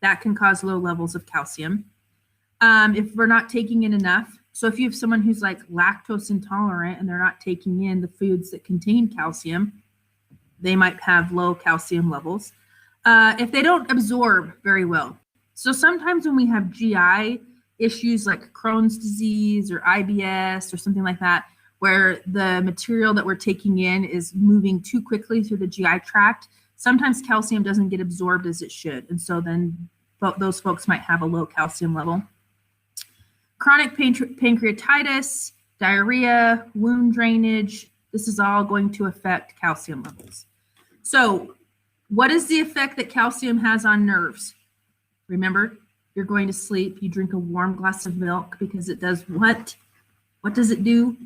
that can cause low levels of calcium. If we're not taking in enough, so if you have someone who's like lactose intolerant and they're not taking in the foods that contain calcium, they might have low calcium levels. If they don't absorb very well. So sometimes when we have GI issues like Crohn's disease or IBS or something like that, where the material that we're taking in is moving too quickly through the GI tract, sometimes calcium doesn't get absorbed as it should. And so then those folks might have a low calcium level. Chronic pancreatitis, diarrhea, wound drainage, this is all going to affect calcium levels. So what is the effect that calcium has on nerves? Remember, you're going to sleep, you drink a warm glass of milk because it does what? What does it do?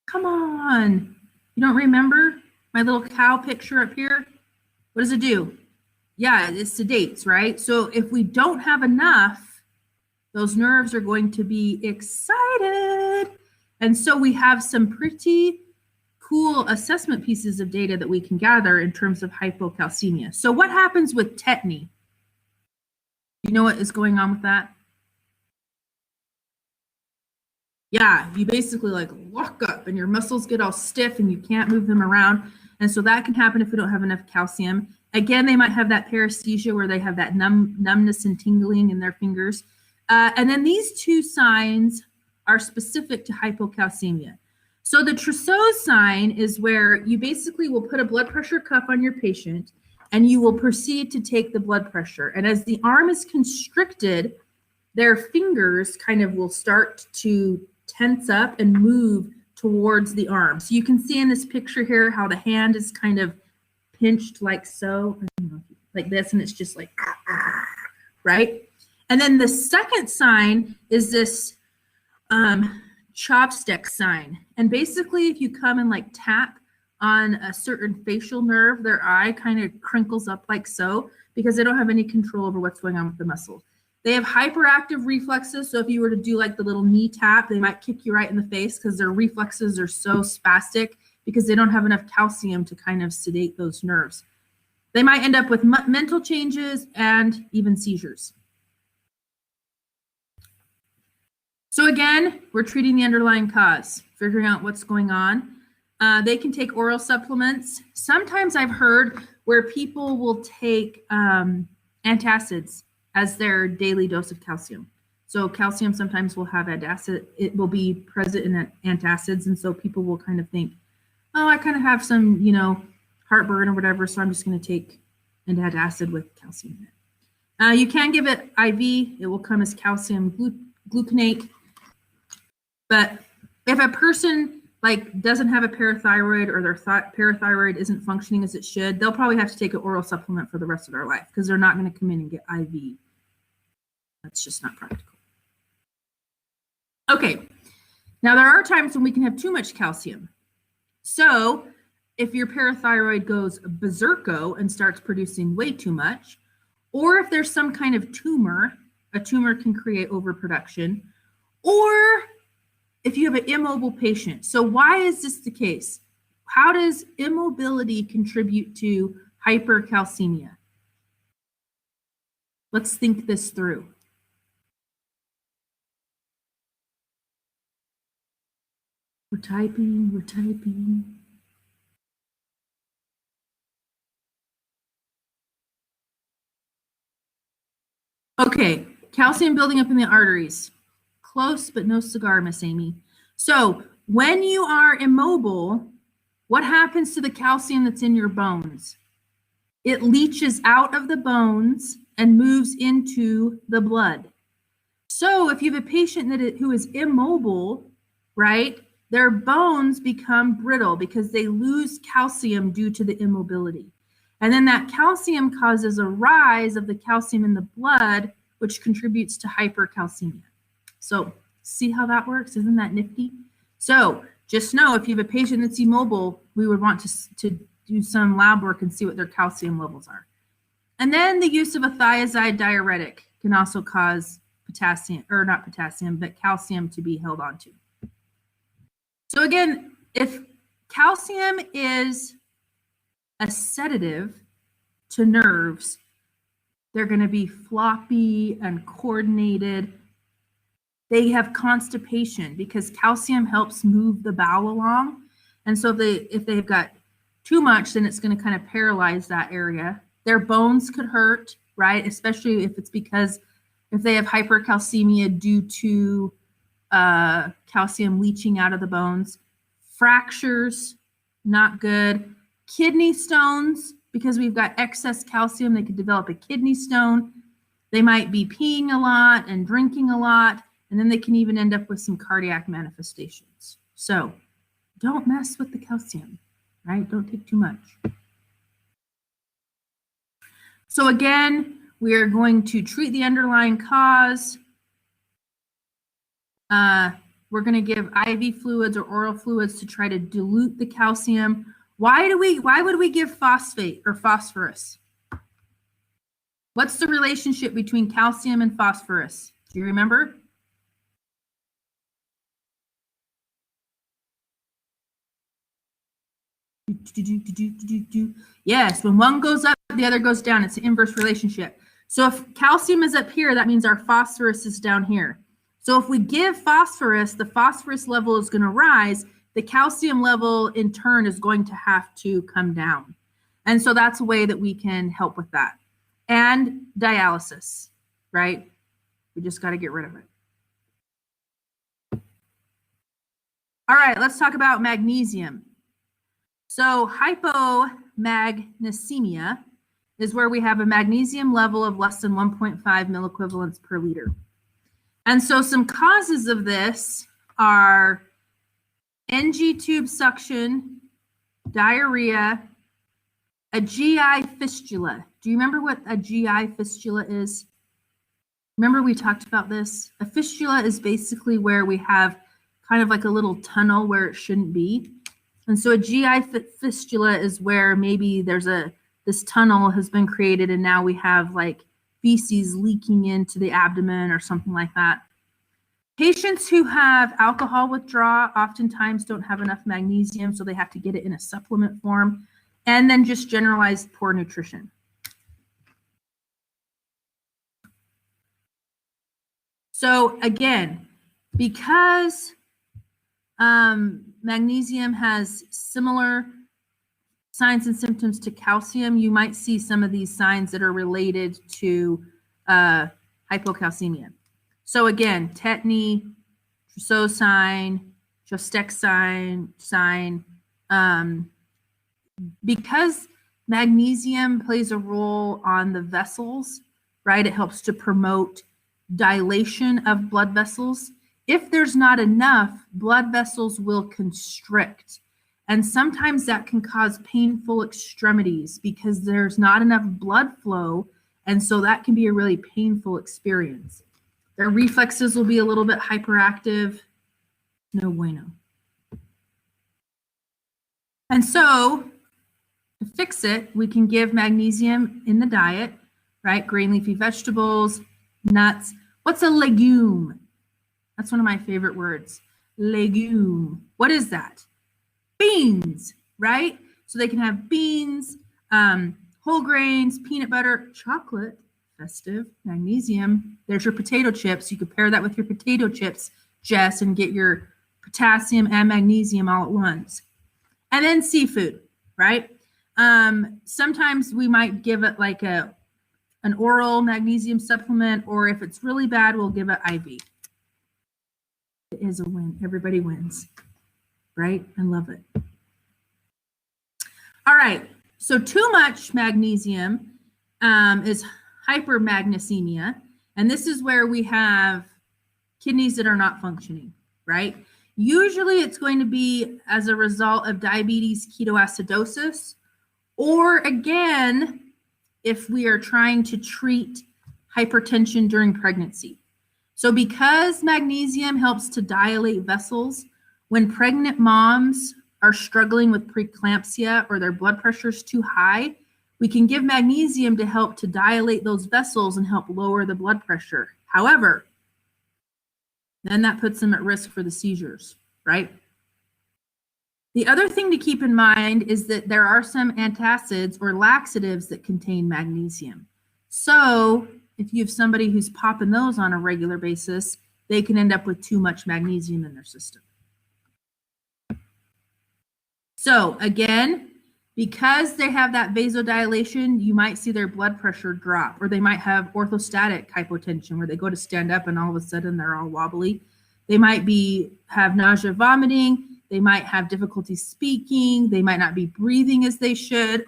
Come on. You don't remember my little cow picture up here? What does it do? Yeah, it sedates, right? So if we don't have enough, those nerves are going to be excited. And so we have some pretty cool assessment pieces of data that we can gather in terms of hypocalcemia. So what happens with tetany? You know what is going on with that? Yeah, you basically like lock up and your muscles get all stiff and you can't move them around. And so that can happen if we don't have enough calcium. Again, they might have that paresthesia where they have that numbness and tingling in their fingers. And then these two signs are specific to hypocalcemia. So the Trousseau sign is where you basically will put a blood pressure cuff on your patient and you will proceed to take the blood pressure. And as the arm is constricted, their fingers kind of will start to tense up and move towards the arm. So you can see in this picture here how the hand is kind of pinched like so, like this, and it's just like, right? And then the second sign is this chopstick sign. And basically, if you come and like tap on a certain facial nerve, their eye kind of crinkles up like so because they don't have any control over what's going on with the muscle. They have hyperactive reflexes. So if you were to do like the little knee tap, they might kick you right in the face because their reflexes are so spastic because they don't have enough calcium to kind of sedate those nerves. They might end up with mental changes and even seizures. So again, we're treating the underlying cause, figuring out what's going on. They can take oral supplements. Sometimes I've heard where people will take antacids as their daily dose of calcium. So calcium sometimes will have antacid. It will be present in antacids. And so people will kind of think, oh, I kind of have some, heartburn or whatever. So I'm just going to take an antacid with calcium in it. You can give it IV. It will come as calcium gluconate. But if a person doesn't have a parathyroid or their parathyroid isn't functioning as it should, they'll probably have to take an oral supplement for the rest of their life because they're not going to come in and get IV. That's just not practical. Okay, now there are times when we can have too much calcium. So if your parathyroid goes berserko and starts producing way too much, or if there's some kind of tumor, a tumor can create overproduction, or if you have an immobile patient. So why is this the case? How does immobility contribute to hypercalcemia? Let's think this through. We're typing. Okay, calcium building up in the arteries. Close, but no cigar, Miss Amy. So when you are immobile, what happens to the calcium that's in your bones? It leaches out of the bones and moves into the blood. So if you have a patient who is immobile, right, their bones become brittle because they lose calcium due to the immobility. And then that calcium causes a rise of the calcium in the blood, which contributes to hypercalcemia. So see how that works? Isn't that nifty? So just know if you have a patient that's immobile, we would want to do some lab work and see what their calcium levels are. And then the use of a thiazide diuretic can also cause potassium, or not potassium, but calcium to be held onto. So again, if calcium is a sedative to nerves, they're going to be floppy, uncoordinated. They have constipation because calcium helps move the bowel along. And so if they've got too much, then it's going to kind of paralyze that area. Their bones could hurt, right? Especially if it's because if they have hypercalcemia due to calcium leaching out of the bones. Fractures, not good. Kidney stones, because we've got excess calcium, they could develop a kidney stone. They might be peeing a lot and drinking a lot, and then they can even end up with some cardiac manifestations. So don't mess with the calcium, right? Don't take too much. So again, we are going to treat the underlying cause. We're going to give IV fluids or oral fluids to try to dilute the calcium. Why would we give phosphate or phosphorus? What's the relationship between calcium and phosphorus? Do you remember? Yes, when one goes up, the other goes down. It's an inverse relationship. So if calcium is up here, that means our phosphorus is down here. So if we give phosphorus, the phosphorus level is going to rise. The calcium level in turn is going to have to come down. And so that's a way that we can help with that. And dialysis, right? We just got to get rid of it. All right, let's talk about magnesium. So hypomagnesemia is where we have a magnesium level of less than 1.5 milliequivalents per liter. And so some causes of this are NG tube suction, diarrhea, a GI fistula. Do you remember what a GI fistula is? Remember we talked about this? A fistula is basically where we have kind of like a little tunnel where it shouldn't be. And so a GI fistula is where maybe this tunnel has been created and now we have like feces leaking into the abdomen or something like that. Patients who have alcohol withdrawal oftentimes don't have enough magnesium, so they have to get it in a supplement form, and then just generalized poor nutrition. So again, because magnesium has similar signs and symptoms to calcium, you might see some of these signs that are related to hypocalcemia. So again, tetany, trisosine, jostexine, because magnesium plays a role on the vessels, right? It helps to promote dilation of blood vessels. If there's not enough, blood vessels will constrict. And sometimes that can cause painful extremities because there's not enough blood flow. And so that can be a really painful experience. Their reflexes will be a little bit hyperactive. No bueno. And so to fix it, we can give magnesium in the diet, right? Green leafy vegetables, nuts. What's a legume? That's one of my favorite words. Legume. What is that? Beans, right? So they can have beans, whole grains, peanut butter, chocolate, festive, magnesium. There's your potato chips. You could pair that with your potato chips, Jess, and get your potassium and magnesium all at once. And then seafood, right? Sometimes we might give it like an oral magnesium supplement, or if it's really bad, we'll give it IV. It is a win. Everybody wins, right? I love it. All right. So too much magnesium is hypermagnesemia. And this is where we have kidneys that are not functioning, right? Usually it's going to be as a result of diabetes ketoacidosis, or again, if we are trying to treat hypertension during pregnancy. So because magnesium helps to dilate vessels, When pregnant moms are struggling with preeclampsia or their blood pressure is too high, we can give magnesium to help to dilate those vessels and help lower the blood pressure. However, then that puts them at risk for the seizures, right? The other thing to keep in mind is that there are some antacids or laxatives that contain magnesium. So if you have somebody who's popping those on a regular basis, they can end up with too much magnesium in their system. So again, because they have that vasodilation, you might see their blood pressure drop, or they might have orthostatic hypotension where they go to stand up and all of a sudden they're all wobbly. They might have nausea, vomiting. They might have difficulty speaking. They might not be breathing as they should.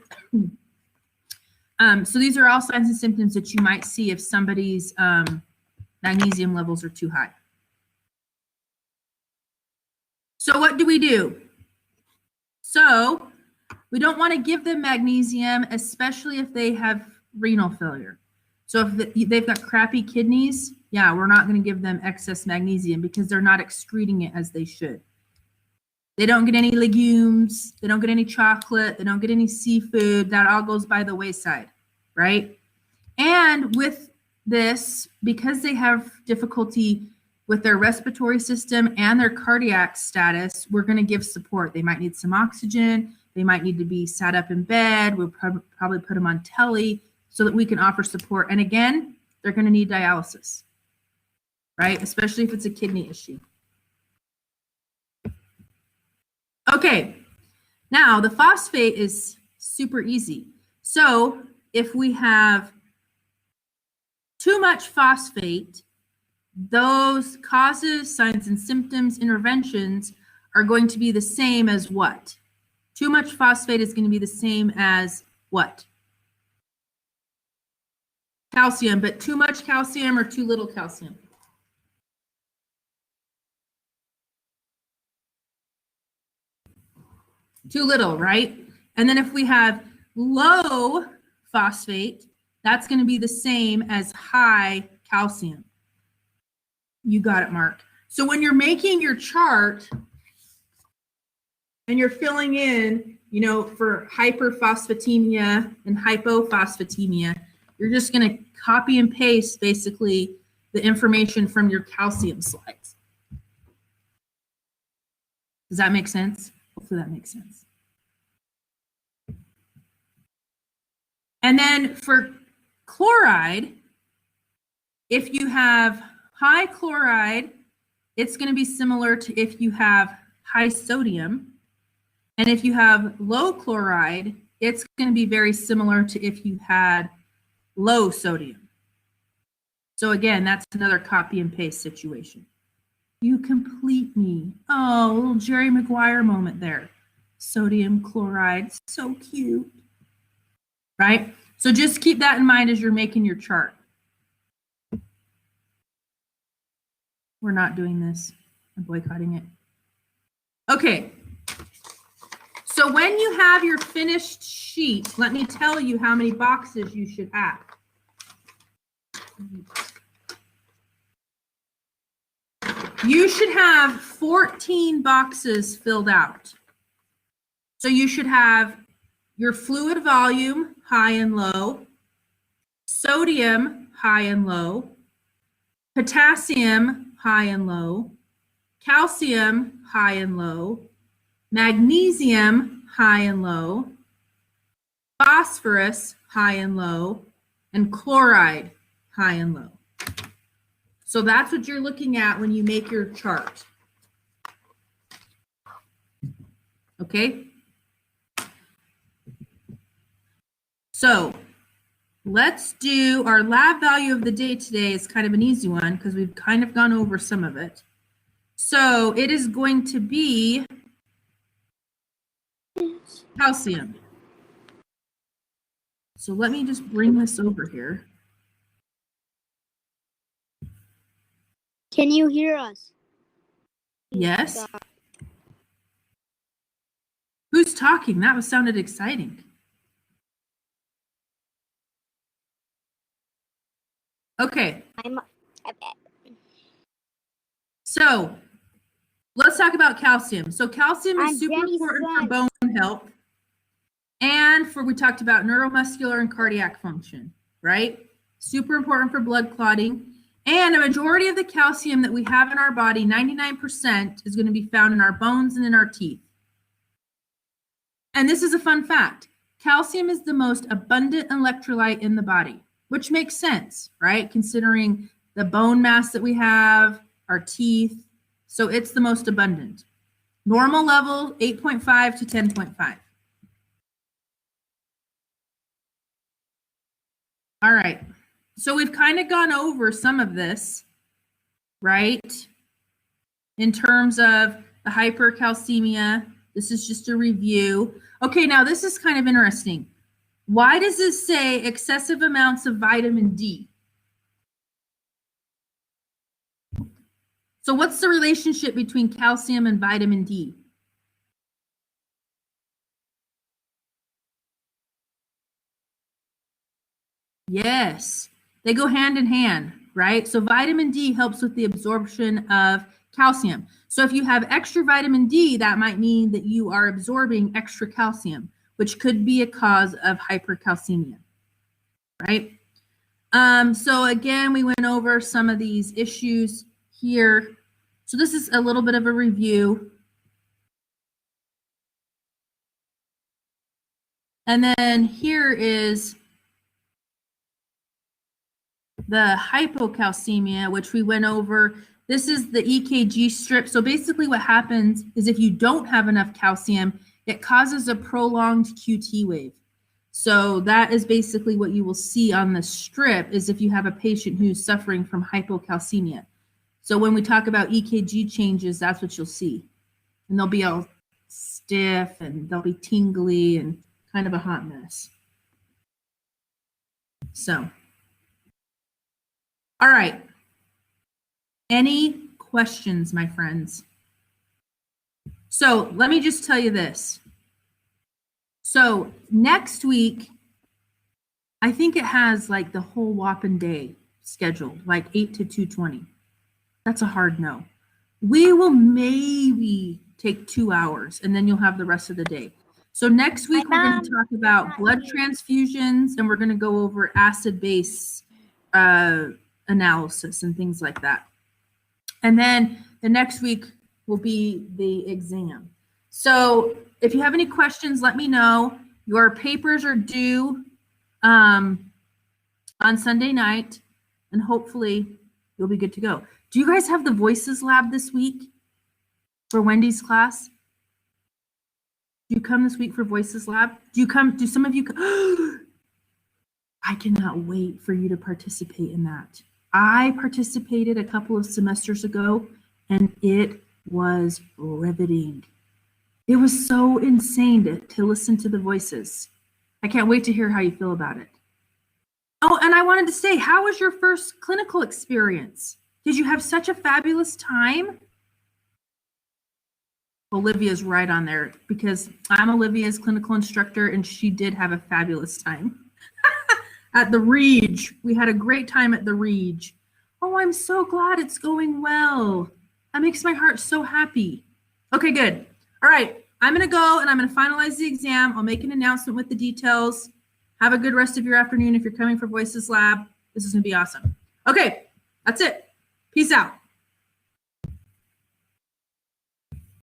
So these are all signs and symptoms that you might see if somebody's magnesium levels are too high. So what do we do? So we don't want to give them magnesium, especially if they have renal failure. So if they've got crappy kidneys, yeah, we're not going to give them excess magnesium because they're not excreting it as they should. They don't get any legumes, they don't get any chocolate, they don't get any seafood. That all goes by the wayside, right? And with this, because they have difficulty with their respiratory system and their cardiac status, we're going to give support. They might need some oxygen. They might need to be sat up in bed. We'll probably put them on telly so that we can offer support. And again, they're going to need dialysis, right? Especially if it's a kidney issue. Okay, now the phosphate is super easy. So if we have too much phosphate, those causes, signs and symptoms, interventions are going to be the same as what? Too much phosphate is going to be the same as what? Calcium, but too much calcium or too little calcium? Too little, right? And then if we have low phosphate, that's going to be the same as high calcium. You got it, Mark. So when you're making your chart and you're filling in, for hyperphosphatemia and hypophosphatemia, you're just going to copy and paste basically the information from your calcium slides. Does that make sense? Hopefully that makes sense. And then for chloride, if you have high chloride, it's going to be similar to if you have high sodium. And if you have low chloride, it's going to be very similar to if you had low sodium. So again, that's another copy and paste situation. You complete me. Oh, little Jerry Maguire moment there. Sodium chloride, so cute. Right? So just keep that in mind as you're making your chart. We're not doing this. I'm boycotting it. Okay. So when you have your finished sheet, let me tell you how many boxes you should have. You should have 14 boxes filled out. So you should have your fluid volume, high and low, sodium, high and low, potassium, high and low, calcium, high and low, magnesium, high and low, phosphorus, high and low, and chloride, high and low. So that's what you're looking at when you make your chart. Okay? So let's do our lab value of the day today. Is kind of an easy one because we've kind of gone over some of it. So it is going to be calcium. So let me just bring this over here. Can you hear us? Yes. Who's talking? That sounded exciting. Okay. So let's talk about calcium. So calcium is I'm super Jenny's important for son. bone health and we talked about neuromuscular and cardiac function, right? Super important for blood clotting. And a majority of the calcium that we have in our body, 99%, is going to be found in our bones and in our teeth. And this is a fun fact. Calcium is the most abundant electrolyte in the body, which makes sense, right? Considering the bone mass that we have, our teeth. So it's the most abundant. Normal level, 8.5 to 10.5. All right. So we've kind of gone over some of this, right? In terms of the hypercalcemia. This is just a review. Okay, now this is kind of interesting. Why does this say excessive amounts of vitamin D? So what's the relationship between calcium and vitamin D? Yes, they go hand in hand, right? So vitamin D helps with the absorption of calcium. So if you have extra vitamin D, that might mean that you are absorbing extra calcium, which could be a cause of hypercalcemia, right? So again, we went over some of these issues here. So this is a little bit of a review. And then here is the hypocalcemia, which we went over. This is the EKG strip. So basically what happens is if you don't have enough calcium, it causes a prolonged QT wave. So that is basically what you will see on the strip is if you have a patient who's suffering from hypocalcemia. So when we talk about EKG changes, that's what you'll see. And they'll be all stiff and they'll be tingly and kind of a hot mess. So, all right. Any questions, my friends? So let me just tell you this. So next week, I think it has like the whole whopping day scheduled, like 8 to 2:20. That's a hard no. We will maybe take 2 hours and then you'll have the rest of the day. So next week, we're going to talk about blood transfusions and we're going to go over acid-base analysis and things like that. And then the next week will be the exam. So if you have any questions, let me know. Your papers are due on Sunday night, and hopefully you'll be good to go. Do you guys have the Voices Lab this week for Wendy's class? Do you come this week for Voices Lab? Do some of you come? I cannot wait for you to participate in that. I participated a couple of semesters ago and it was riveting. It was so insane to listen to the voices. I can't wait to hear how you feel about it. Oh, and I wanted to say, how was your first clinical experience? Did you have such a fabulous time? Olivia's right on there because I'm Olivia's clinical instructor and she did have a fabulous time. At the Reg, we had a great time at the Reg. Oh, I'm so glad it's going well. That makes my heart so happy. Okay, good. All right, I'm gonna go and I'm gonna finalize the exam. I'll make an announcement with the details. Have a good rest of your afternoon if you're coming for Voices Lab. This is gonna be awesome. Okay, that's it. Peace out.